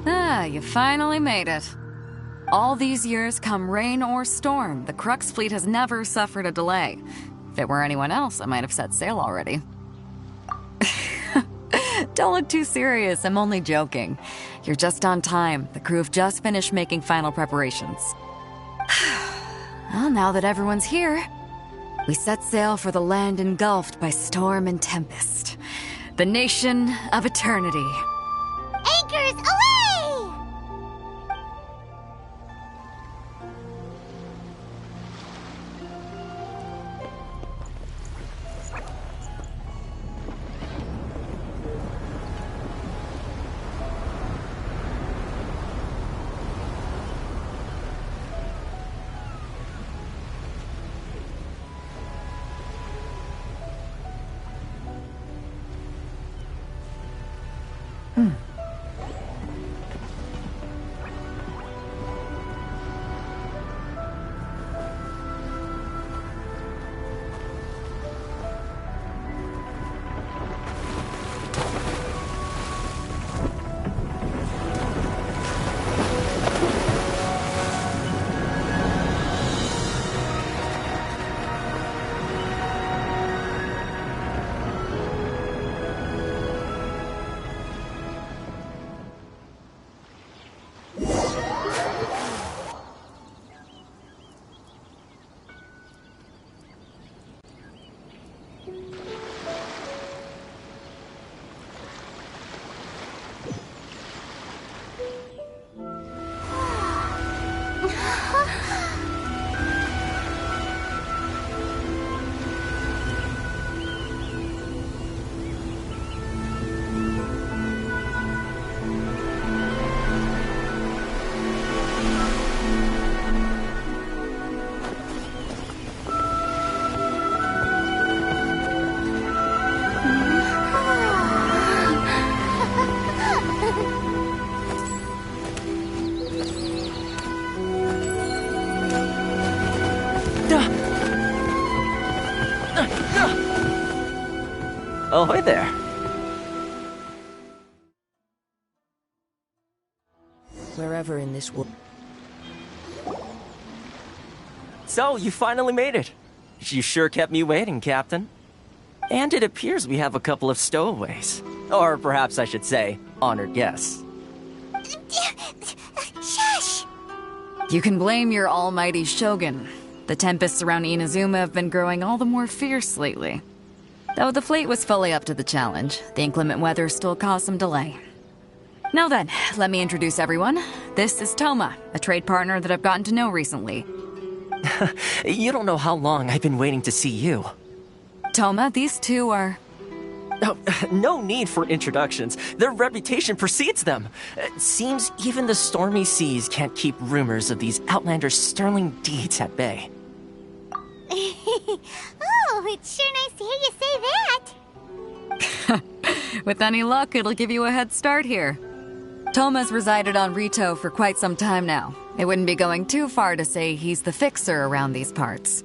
Ah, you finally made it. All these years, come rain or storm, the Crux fleet has never suffered a delay. If it were anyone else, I might have set sail already. Don't look too serious, I'm only joking. You're just on time. The crew have just finished making final preparations. Well, now that everyone's here, we set sail for the land engulfed by storm and tempest. The nation of eternity. Anchors away! Ahoy there. Wherever in this world. So, you finally made it. You sure kept me waiting, Captain. And it appears we have a couple of stowaways. Or perhaps I should say, honored guests. Shush! You can blame your almighty Shogun. The tempests around Inazuma have been growing all the more fierce lately. Though the fleet was fully up to the challenge, the inclement weather still caused some delay. Now then, let me introduce everyone. This is Toma, a trade partner that I've gotten to know recently. You don't know how long I've been waiting to see you. Toma, these two are... Oh, no need for introductions. Their reputation precedes them. Seems even the stormy seas can't keep rumors of these outlanders' sterling deeds at bay. Oh, it's sure nice to hear you say that. With any luck, it'll give you a head start here. Toma's resided on Rito for quite some time now. It wouldn't be going too far to say he's the fixer around these parts.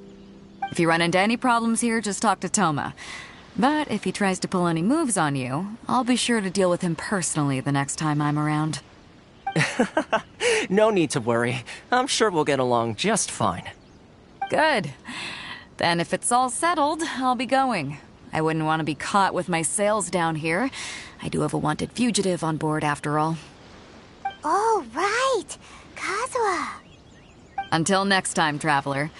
If you run into any problems here, just talk to Toma. But if he tries to pull any moves on you, I'll be sure to deal with him personally the next time I'm around. No need to worry. I'm sure we'll get along just fine. Good. Then if it's all settled, I'll be going. I wouldn't want to be caught with my sails down here. I do have a wanted fugitive on board after all. Oh, right. Kazuha. Until next time, traveler.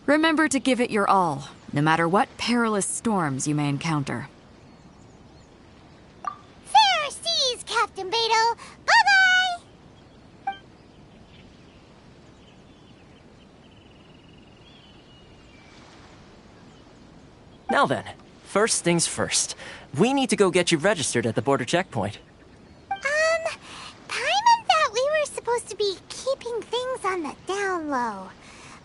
Remember to give it your all, no matter what perilous storms you may encounter. Fair seas, Captain Beto. Bye-bye! Now then, first things first. We need to go get you registered at the border checkpoint. Paimon thought we were supposed to be keeping things on the down low.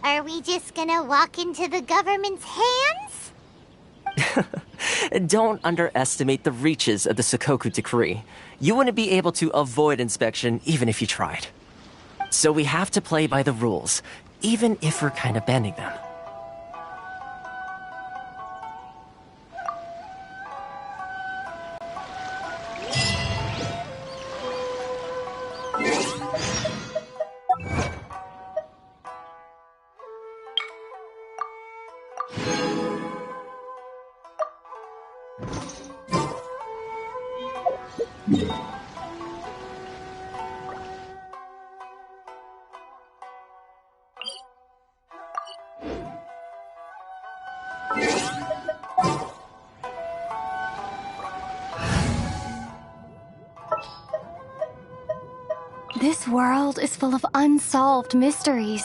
Are we just gonna walk into the government's hands? Don't underestimate the reaches of the Sakoku Decree. You wouldn't be able to avoid inspection even if you tried. So we have to play by the rules, even if we're kind of bending them. This world is full of unsolved mysteries.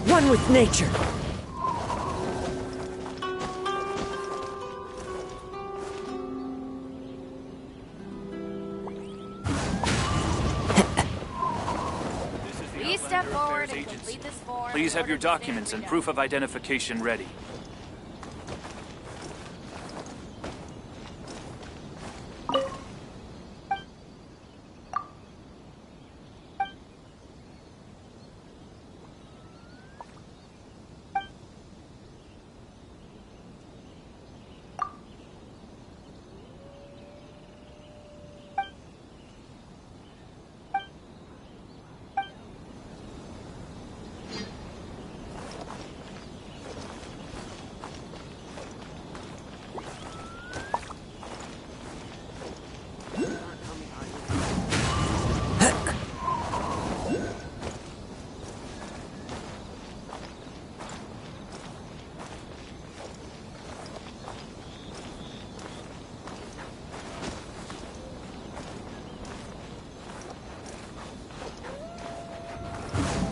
One with nature. Please step forward and complete this form. Please have your documents and proof of identification ready.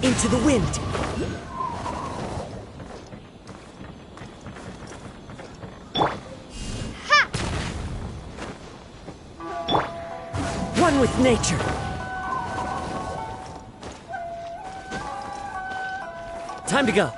Into the wind. Ha! One with nature. Time to go.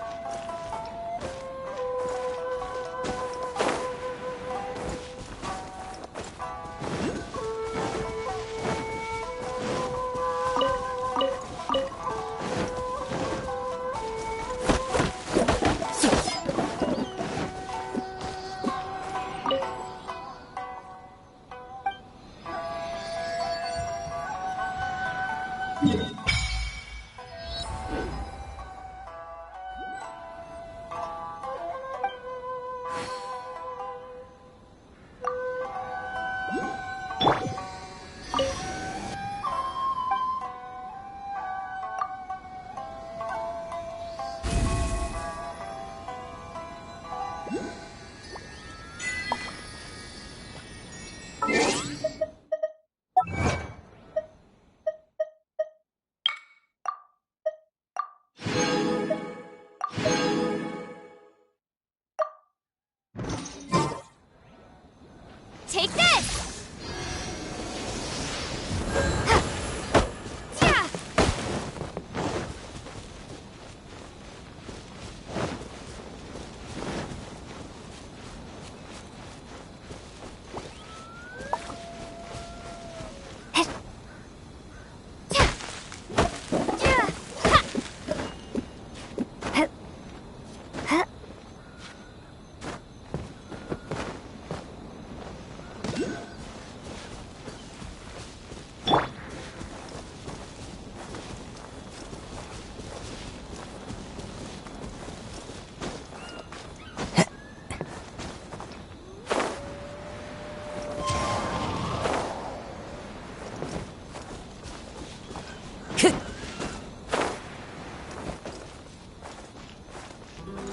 Take this!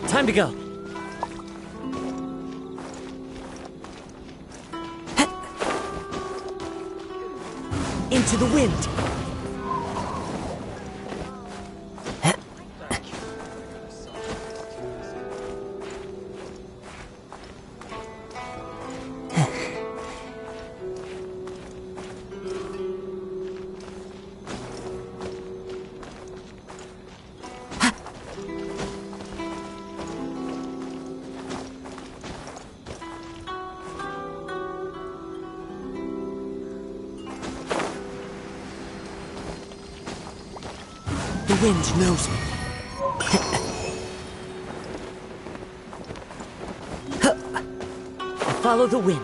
Time to go. Into the wind. The wind knows me. I follow the wind.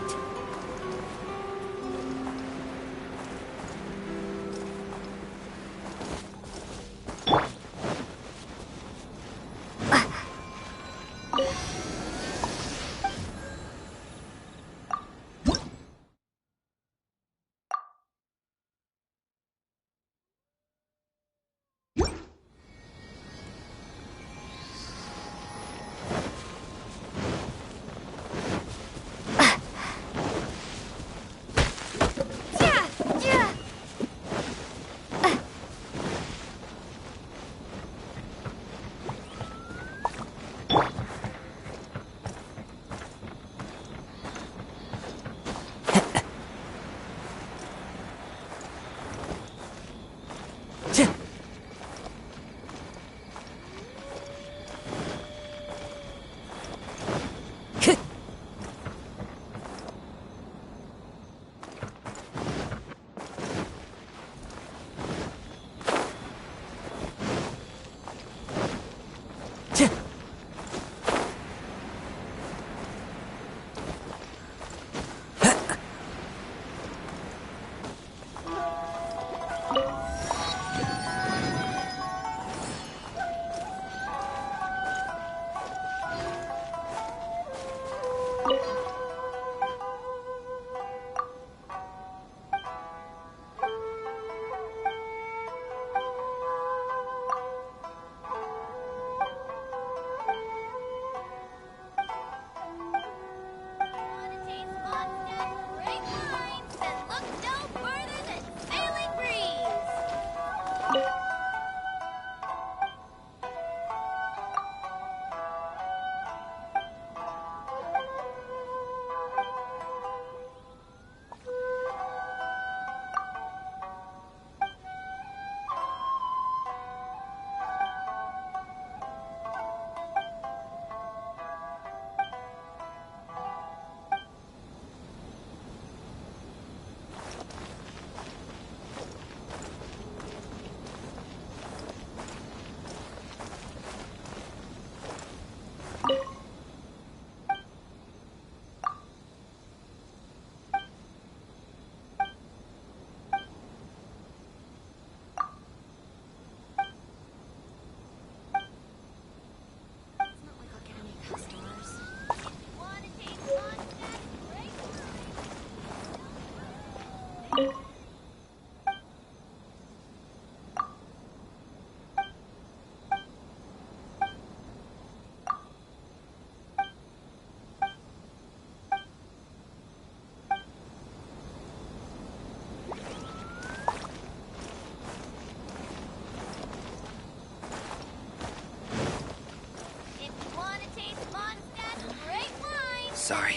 Sorry.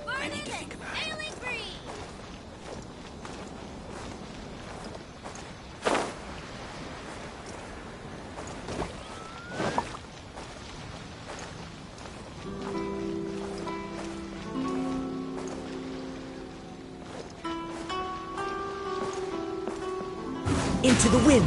I need to think about it. Into the wind.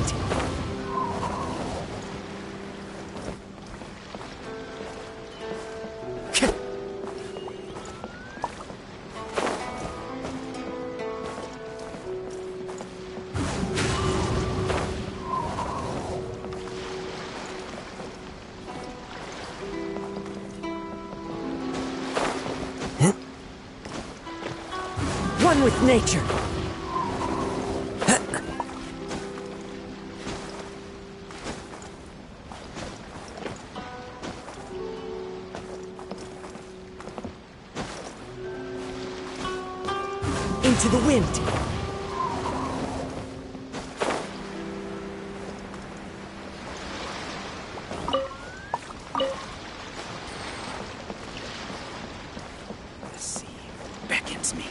One with nature. Into the wind. The sea beckons me.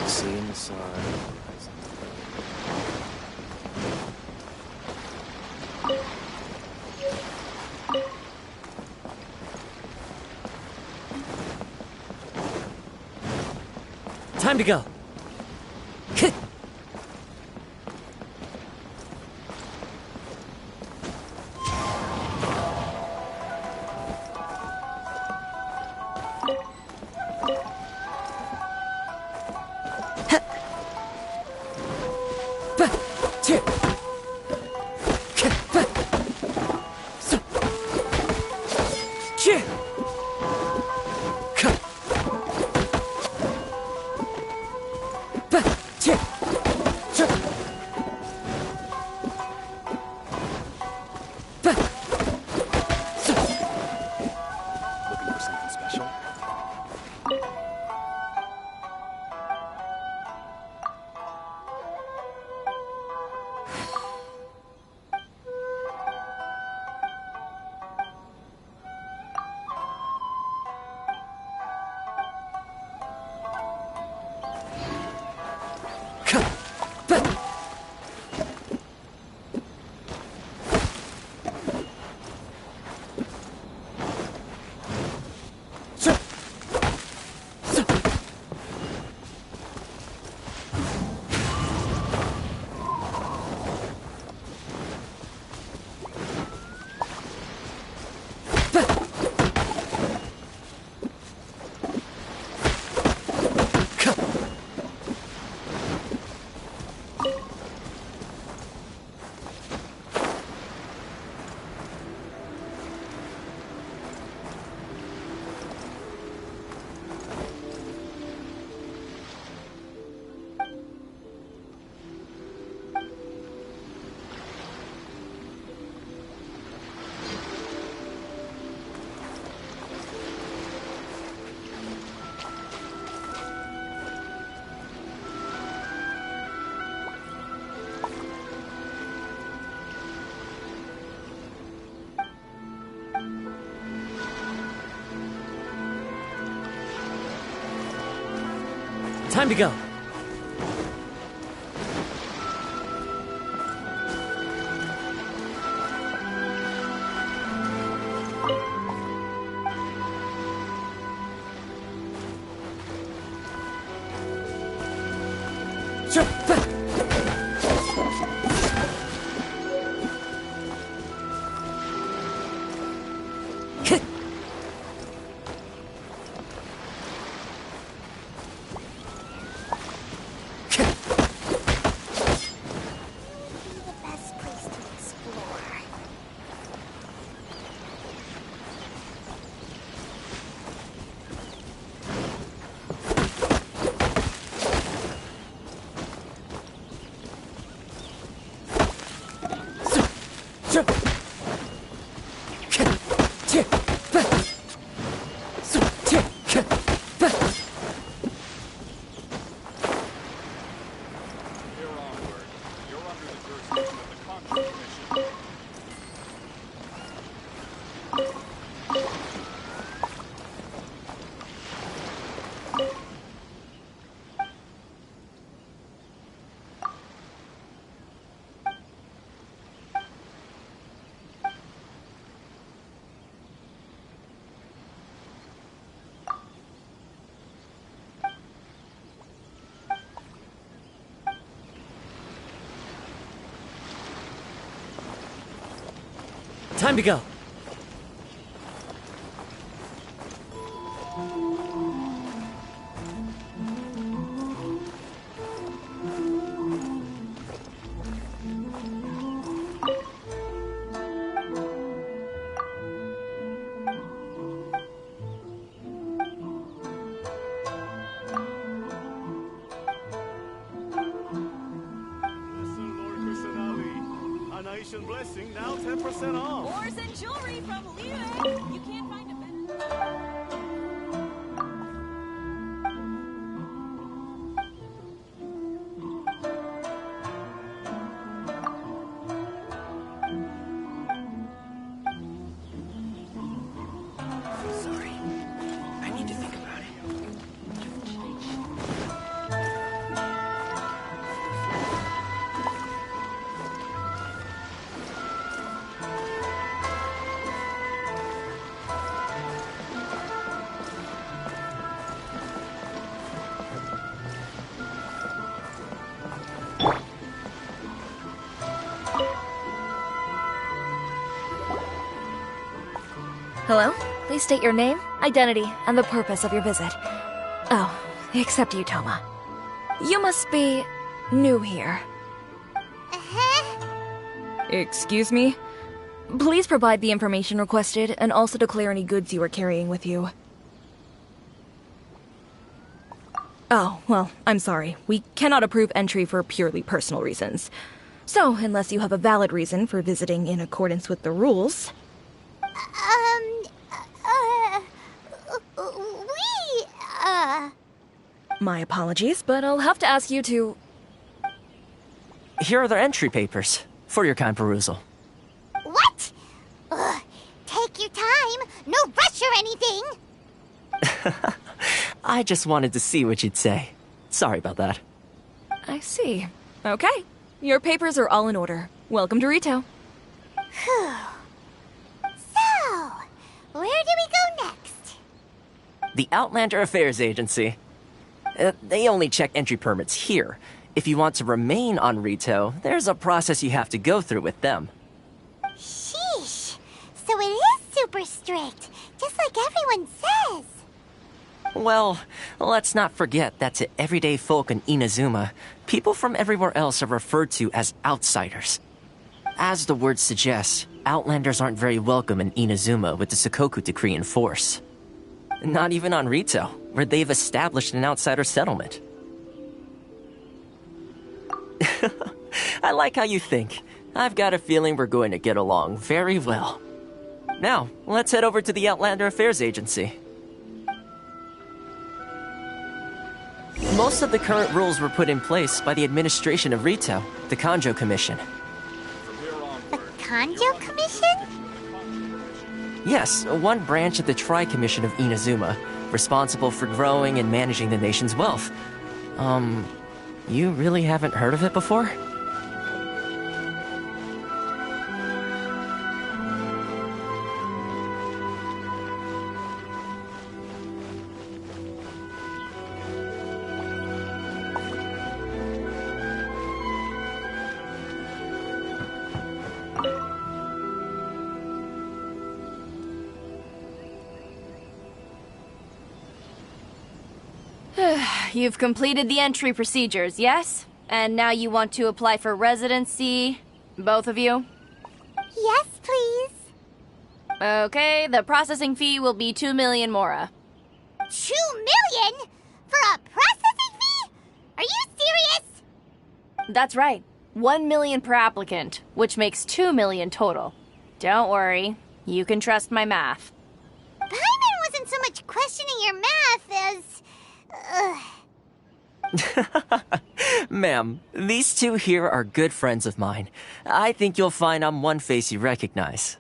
Sea in the sun. Time to go. Looking for something special? Time to go. Time to go. Blessing now 10% off. Ores and jewelry from Liyue. You can't find a better. Sorry. I need to think about it. Hello? Please state your name, identity, and the purpose of your visit. Oh, except you, Toma. You must be new here. Excuse me? Please provide the information requested and also declare any goods you are carrying with you. Oh, well, I'm sorry. We cannot approve entry for purely personal reasons. So, unless you have a valid reason for visiting in accordance with the rules... My apologies, but I'll have to ask you to... Here are their entry papers, for your kind perusal. What? Ugh, take your time. No rush or anything. I just wanted to see what you'd say. Sorry about that. I see. Okay. Your papers are all in order. Welcome to Rito. Whew. So, where do we go next? The Outlander Affairs Agency. They only check entry permits here. If you want to remain on Rito, there's a process you have to go through with them. Sheesh. So it is super strict, just like everyone says. Well, let's not forget that to everyday folk in Inazuma, people from everywhere else are referred to as outsiders. As the word suggests, Outlanders aren't very welcome in Inazuma with the Sakoku Decree in force. Not even on Rito, where they've established an outsider settlement. I like how you think. I've got a feeling we're going to get along very well. Now, let's head over to the Outlander Affairs Agency. Most of the current rules were put in place by the administration of Rito, the Kanjo Commission. The Kanjo Commission? Yes, one branch of the Tri-Commission of Inazuma, responsible for growing and managing the nation's wealth. You really haven't heard of it before? You've completed the entry procedures, yes? And now you want to apply for residency? Both of you? Yes, please. Okay, the processing fee will be 2 million mora. 2 million? For a processing fee? Are you serious? That's right. 1 million per applicant, which makes 2 million total. Don't worry, you can trust my math. Paimon wasn't so much questioning your math as... Ma'am, these two here are good friends of mine. I think you'll find I'm one face you recognize.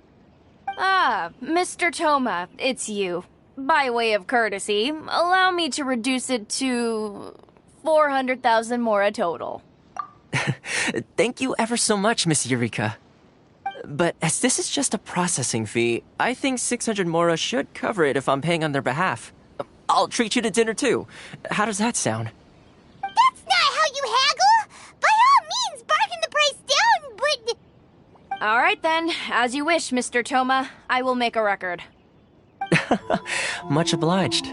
Ah, Mr. Toma, it's you. By way of courtesy, allow me to reduce it to 400,000 mora total. Thank you ever so much, Miss Eureka. But as this is just a processing fee, I think 600 mora should cover it if I'm paying on their behalf. I'll treat you to dinner too. How does that sound? That's not how you haggle! By all means, bargain the price down, but... All right then, as you wish, Mr. Toma. I will make a record. Much obliged.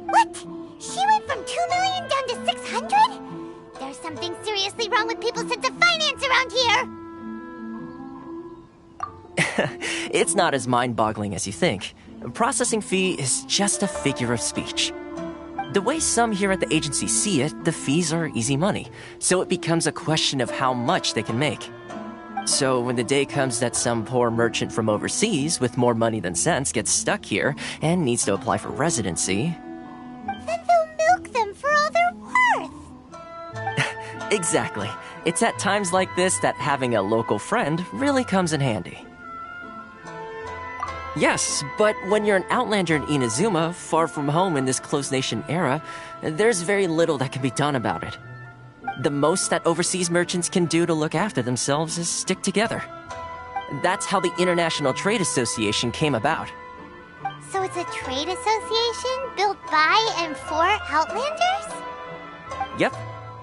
What? She went from 2 million down to 600? There's something seriously wrong with people's sense of finance around here! It's not as mind-boggling as you think. Processing fee is just a figure of speech. The way some here at the agency see it, the fees are easy money, so it becomes a question of how much they can make. So when the day comes that some poor merchant from overseas with more money than sense gets stuck here and needs to apply for residency... Then they'll milk them for all they're worth! Exactly. It's at times like this that having a local friend really comes in handy. Yes, but when you're an outlander in Inazuma, far from home in this closed nation era, there's very little that can be done about it. The most that overseas merchants can do to look after themselves is stick together. That's how the International Trade Association came about. So it's a trade association built by and for Outlanders? Yep.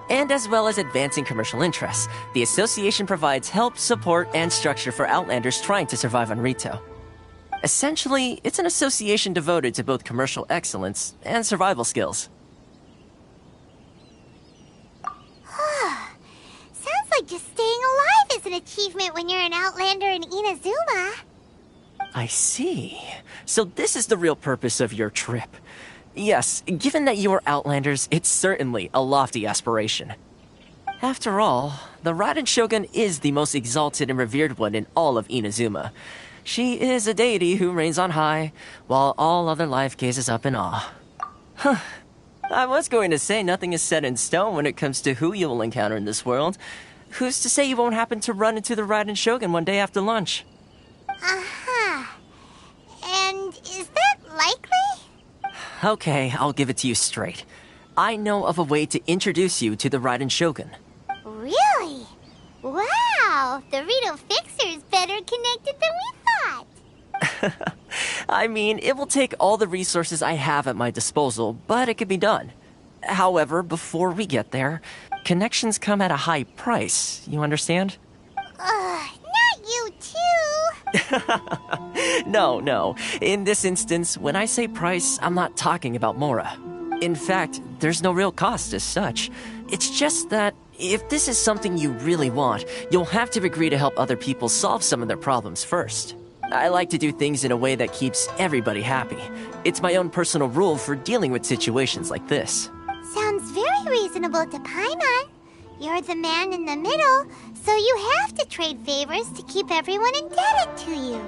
And as well as advancing commercial interests, the association provides help, support, and structure for Outlanders trying to survive on Rito. Essentially, it's an association devoted to both commercial excellence and survival skills. Sounds like just staying alive is an achievement when you're an Outlander in Inazuma. I see. So this is the real purpose of your trip. Yes, given that you are Outlanders, it's certainly a lofty aspiration. After all, the Raiden Shogun is the most exalted and revered one in all of Inazuma. She is a deity who reigns on high, while all other life gazes up in awe. Huh. I was going to say nothing is set in stone when it comes to who you will encounter in this world. Who's to say you won't happen to run into the Raiden Shogun one day after lunch? Uh-huh. And is that likely? Okay, I'll give it to you straight. I know of a way to introduce you to the Raiden Shogun. Really? Wow, the Rito Fixer's better connected than we thought. I mean, it will take all the resources I have at my disposal, but it can be done. However, before we get there, connections come at a high price, you understand? Not you too. No. In this instance, when I say price, I'm not talking about Mora. In fact, there's no real cost as such. It's just that if this is something you really want, you'll have to agree to help other people solve some of their problems first. I like to do things in a way that keeps everybody happy. It's my own personal rule for dealing with situations like this. Sounds very reasonable to Paimon. You're the man in the middle, so you have to trade favors to keep everyone indebted to you.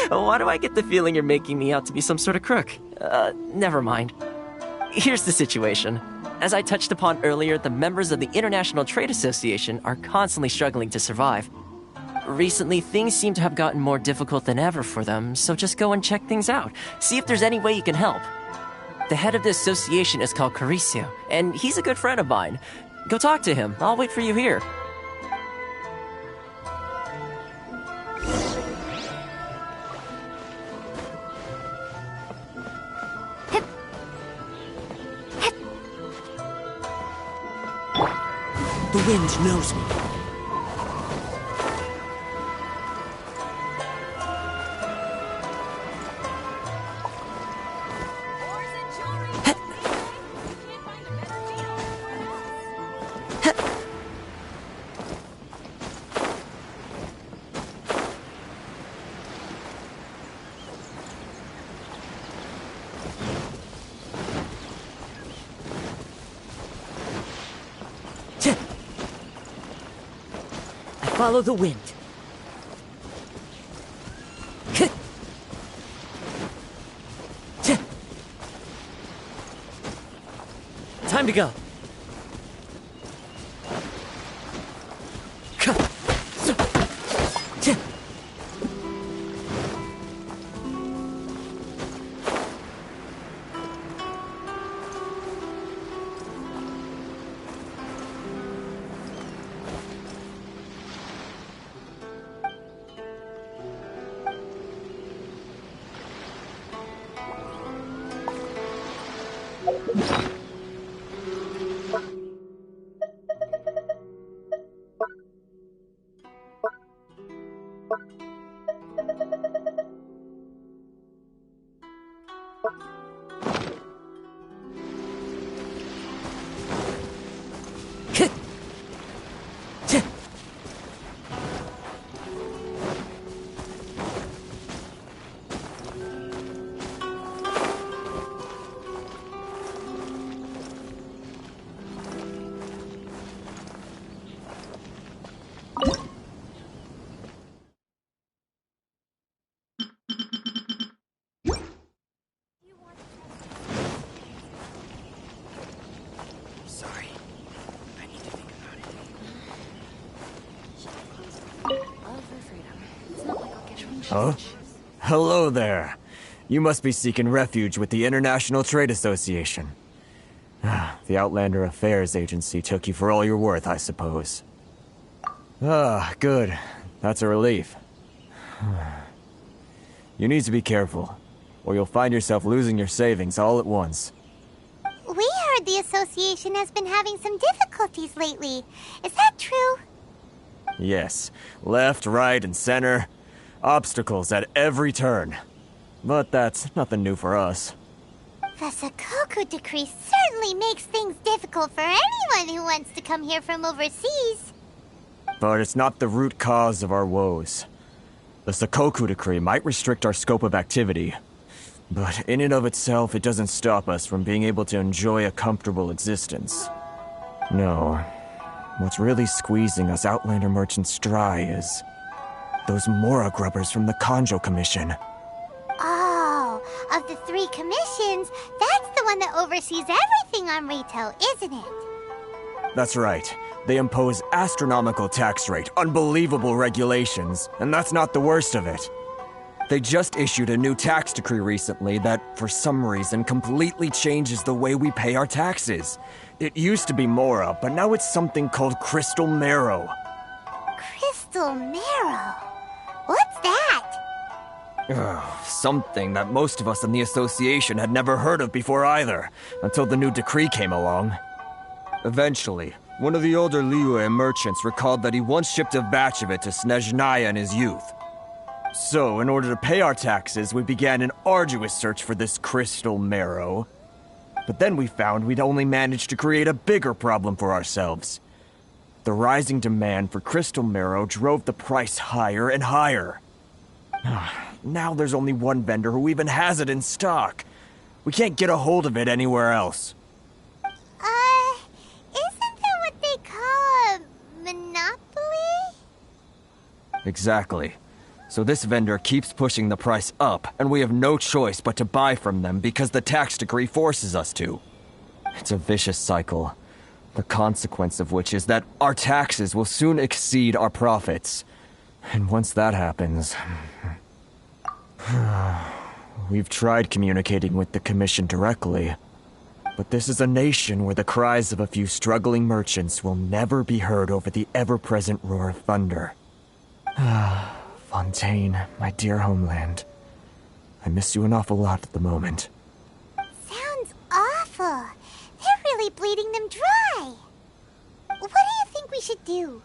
Why do I get the feeling you're making me out to be some sort of crook? Never mind. Here's the situation. As I touched upon earlier, the members of the International Trade Association are constantly struggling to survive. Recently, things seem to have gotten more difficult than ever for them, so just go and check things out. See if there's any way you can help. The head of the association is called Carisio, and he's a good friend of mine. Go talk to him. I'll wait for you here. The wind knows me. Follow the wind. Time to go. Sorry. I need to think about it. Huh? Hello there. You must be seeking refuge with the International Trade Association. The Outlander Affairs Agency took you for all you're worth, I suppose. Ah, good. That's a relief. You need to be careful, or you'll find yourself losing your savings all at once. We heard the association has been having some difficulties lately. Is that true? Yes. Left, right, and center. Obstacles at every turn. But that's nothing new for us. The Sakoku decree certainly makes things difficult for anyone who wants to come here from overseas. But it's not the root cause of our woes. The Sakoku decree might restrict our scope of activity, but in and of itself, it doesn't stop us from being able to enjoy a comfortable existence. No. What's really squeezing us Outlander merchants dry is those Mora grubbers from the Kanjo Commission. Oh, of the 3 commissions, that's the one that oversees everything on Rito, isn't it? That's right. They impose astronomical tax rate, unbelievable regulations, and that's not the worst of it. They just issued a new tax decree recently that, for some reason, completely changes the way we pay our taxes. It used to be Mora, but now it's something called Crystal Marrow. Crystal Marrow? What's that? Something that most of us in the association had never heard of before either, until the new decree came along. Eventually, one of the older Liyue merchants recalled that he once shipped a batch of it to Snezhnaya in his youth. So, in order to pay our taxes, we began an arduous search for this crystal marrow. But then we found we'd only managed to create a bigger problem for ourselves. The rising demand for crystal marrow drove the price higher and higher. Now there's only one vendor who even has it in stock. We can't get a hold of it anywhere else. Isn't that what they call a monopoly? Exactly. So this vendor keeps pushing the price up, and we have no choice but to buy from them because the tax decree forces us to. It's a vicious cycle, the consequence of which is that our taxes will soon exceed our profits. And once that happens... We've tried communicating with the Commission directly, but this is a nation where the cries of a few struggling merchants will never be heard over the ever-present roar of thunder. Fontaine, my dear homeland. I miss you an awful lot at the moment. Sounds awful. They're really bleeding them dry. What do you think we should do?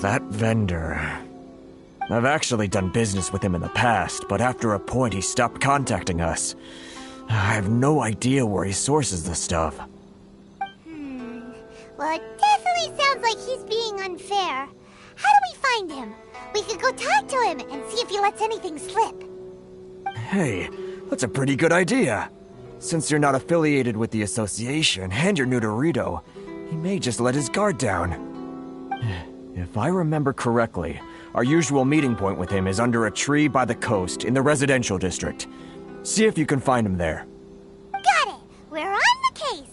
That vendor... I've actually done business with him in the past, but after a point he stopped contacting us. I have no idea where he sources the stuff. Well, it definitely sounds like he's being unfair. How do we find him? We could go talk to him and see if he lets anything slip. Hey, that's a pretty good idea. Since you're not affiliated with the association and you're new to Rito, he may just let his guard down. If I remember correctly, our usual meeting point with him is under a tree by the coast in the residential district. See if you can find him there. Got it! We're on the case!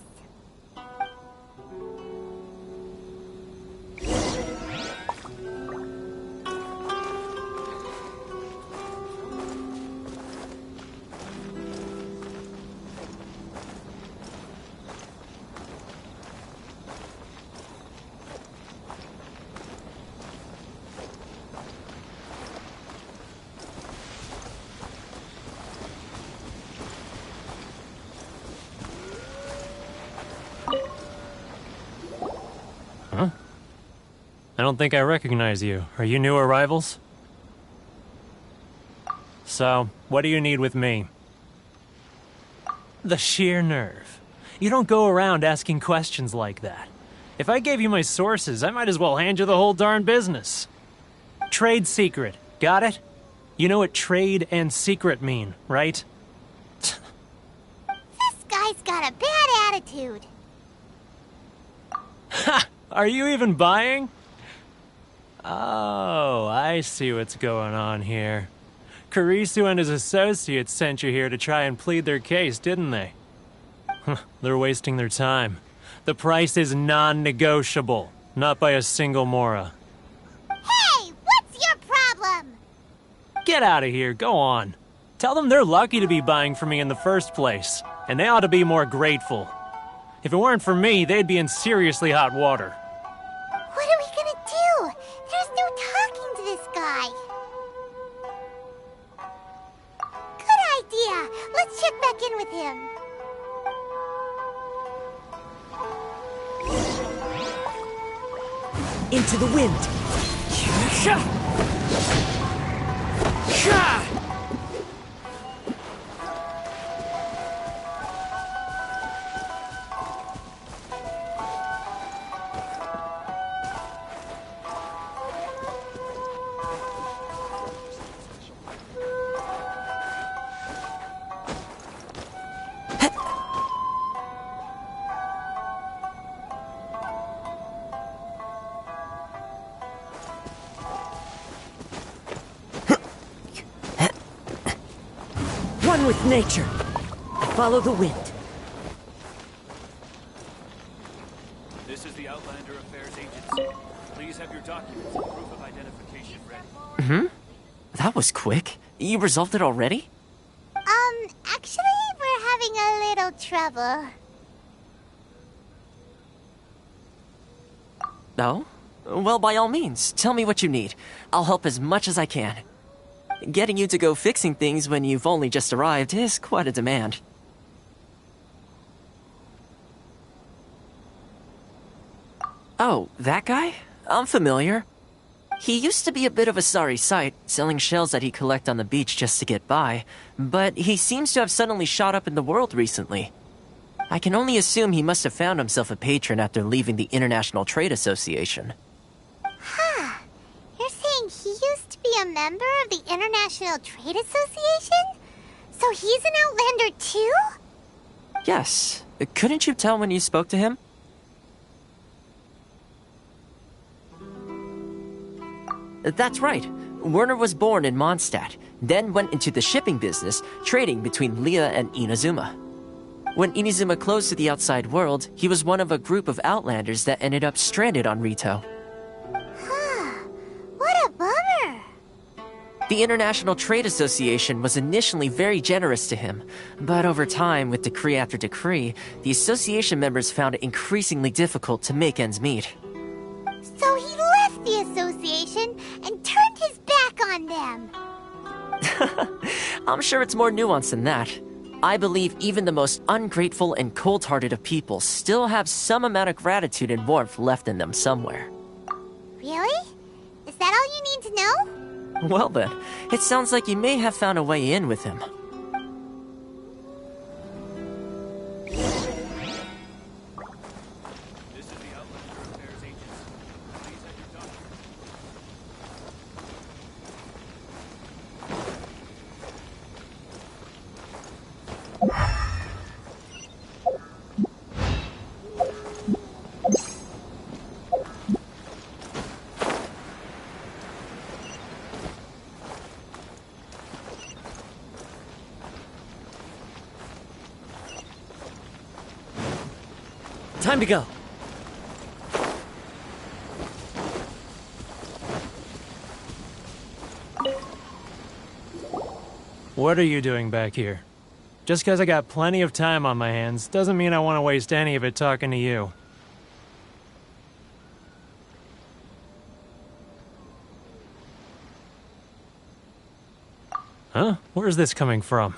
I don't think I recognize you. Are you new arrivals? So, what do you need with me? The sheer nerve. You don't go around asking questions like that. If I gave you my sources, I might as well hand you the whole darn business. Trade secret. Got it? You know what trade and secret mean, right? This guy's got a bad attitude. Ha! Are you even buying? Oh, I see what's going on here. Kurisu and his associates sent you here to try and plead their case, didn't they? They're wasting their time. The price is non-negotiable, not by a single Mora. Hey, what's your problem? Get out of here, go on. Tell them they're lucky to be buying from me in the first place, and they ought to be more grateful. If it weren't for me, they'd be in seriously hot water. What are we gonna do? There's no talking to this guy. Good idea. Let's check back in with him. Into the wind. One with nature. Follow the wind. This is the Outlander Affairs Agency. Please have your documents and proof of identification ready. That was quick. You resolved it already? Actually, we're having a little trouble. No? Well, by all means, tell me what you need. I'll help as much as I can. Getting you to go fixing things when you've only just arrived is quite a demand. Oh, that guy? I'm familiar. He used to be a bit of a sorry sight, selling shells that he collect on the beach just to get by, but he seems to have suddenly shot up in the world recently. I can only assume he must have found himself a patron after leaving the International Trade Association. Huh. You're saying he used to be a member of the International Trade Association? So he's an Outlander too? Yes. Couldn't you tell when you spoke to him? That's right. Werner was born in Mondstadt, then went into the shipping business, trading between Leah and Inazuma. When Inazuma closed to the outside world, he was one of a group of Outlanders that ended up stranded on Rito. What a bummer! The International Trade Association was initially very generous to him, but over time, with decree after decree, the association members found it increasingly difficult to make ends meet. So he left the association and turned his back on them. I'm sure it's more nuanced than that. I believe even the most ungrateful and cold-hearted of people still have some amount of gratitude and warmth left in them somewhere. Really? Is that all you need to know? Well then, it sounds like you may have found a way in with him. This is the Outlander Affairs Agency. Please have your documents. Time to go. What are you doing back here? Just because I got plenty of time on my hands doesn't mean I want to waste any of it talking to you. Huh? Where's this coming from?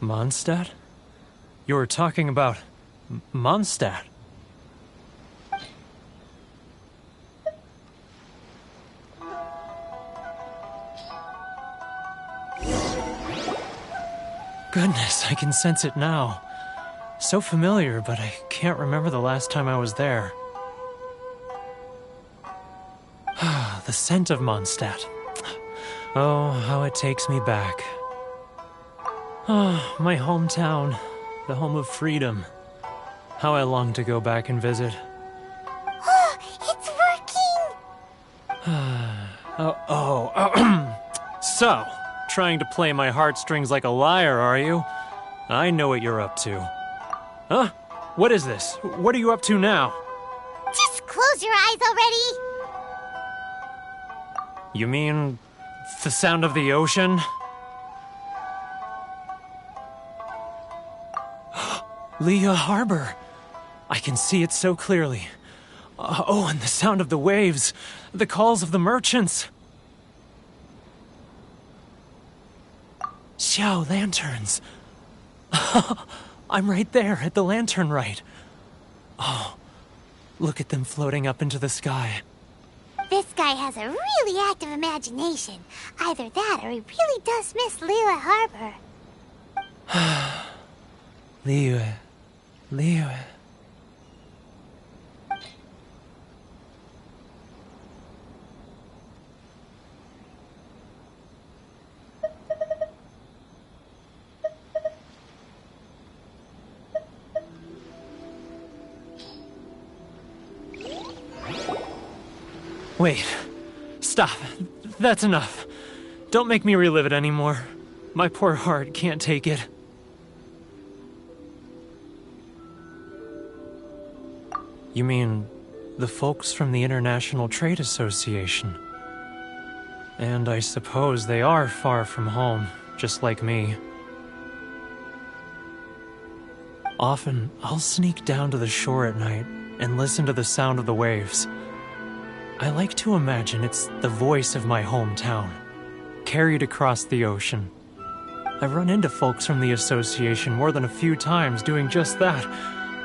Mondstadt? You were talking about Mondstadt. Goodness, I can sense it now. So familiar, but I can't remember the last time I was there. The scent of Mondstadt. Oh, how it takes me back. Oh, my hometown, the home of freedom. How I long to go back and visit. Oh, it's working! So, trying to play my heartstrings like a liar, are you? I know what you're up to. Huh? What is this? What are you up to now? Just close your eyes already! You mean the sound of the ocean? Liyue Harbor. I can see it so clearly. Oh, and the sound of the waves. The calls of the merchants. Xiao lanterns. I'm right there at the lantern right. Oh, look at them floating up into the sky. This guy has a really active imagination. Either that or he really does miss Liyue Harbor. Liyue. Wait. Stop. That's enough. Don't make me relive it anymore. My poor heart can't take it. You mean the folks from the International Trade Association? And I suppose they are far from home, just like me. Often, I'll sneak down to the shore at night and listen to the sound of the waves. I like to imagine it's the voice of my hometown, carried across the ocean. I've run into folks from the association more than a few times doing just that,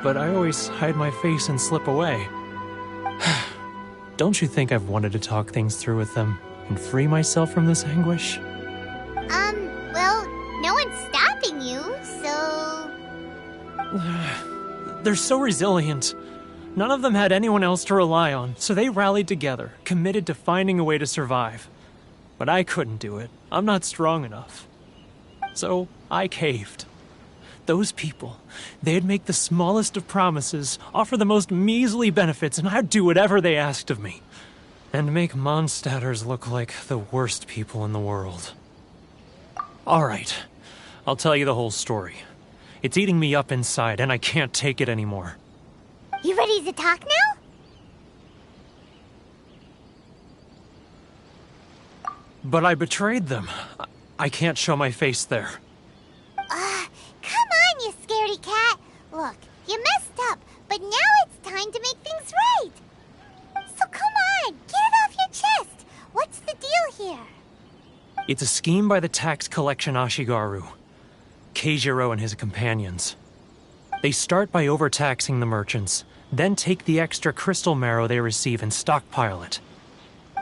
but I always hide my face and slip away. Don't you think I've wanted to talk things through with them and free myself from this anguish? Well, no one's stopping you, so... They're so resilient. None of them had anyone else to rely on, so they rallied together, committed to finding a way to survive. But I couldn't do it. I'm not strong enough. So I caved. Those people, they'd make the smallest of promises, offer the most measly benefits, and I'd do whatever they asked of me. And make Mondstadters look like the worst people in the world. Alright, I'll tell you the whole story. It's eating me up inside, and I can't take it anymore. You ready to talk now? But I betrayed them. I can't show my face there. Come on, you scaredy cat. Look, you messed up, but now it's time to make things right. So come on, get it off your chest. What's the deal here? It's a scheme by the tax collection Ashigaru, Keijiro and his companions. They start by overtaxing the merchants, then take the extra crystal marrow they receive and stockpile it.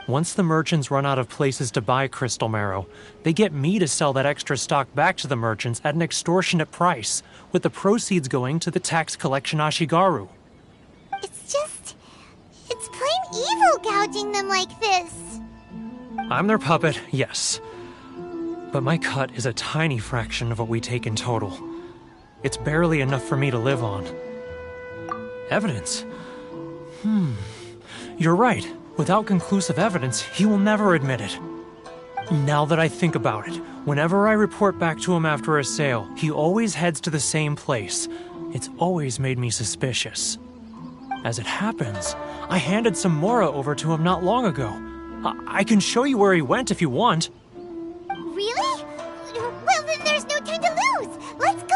Once the merchants run out of places to buy crystal marrow, they get me to sell that extra stock back to the merchants at an extortionate price, with the proceeds going to the tax collection Ashigaru. It's plain evil gouging them like this. I'm their puppet, yes. But my cut is a tiny fraction of what we take in total. It's barely enough for me to live on. Evidence? You're right. Without conclusive evidence, he will never admit it. Now that I think about it, whenever I report back to him after a sale, he always heads to the same place. It's always made me suspicious. As it happens, I handed some Mora over to him not long ago. I can show you where he went if you want. Really? Well, then there's no time to lose. Let's go!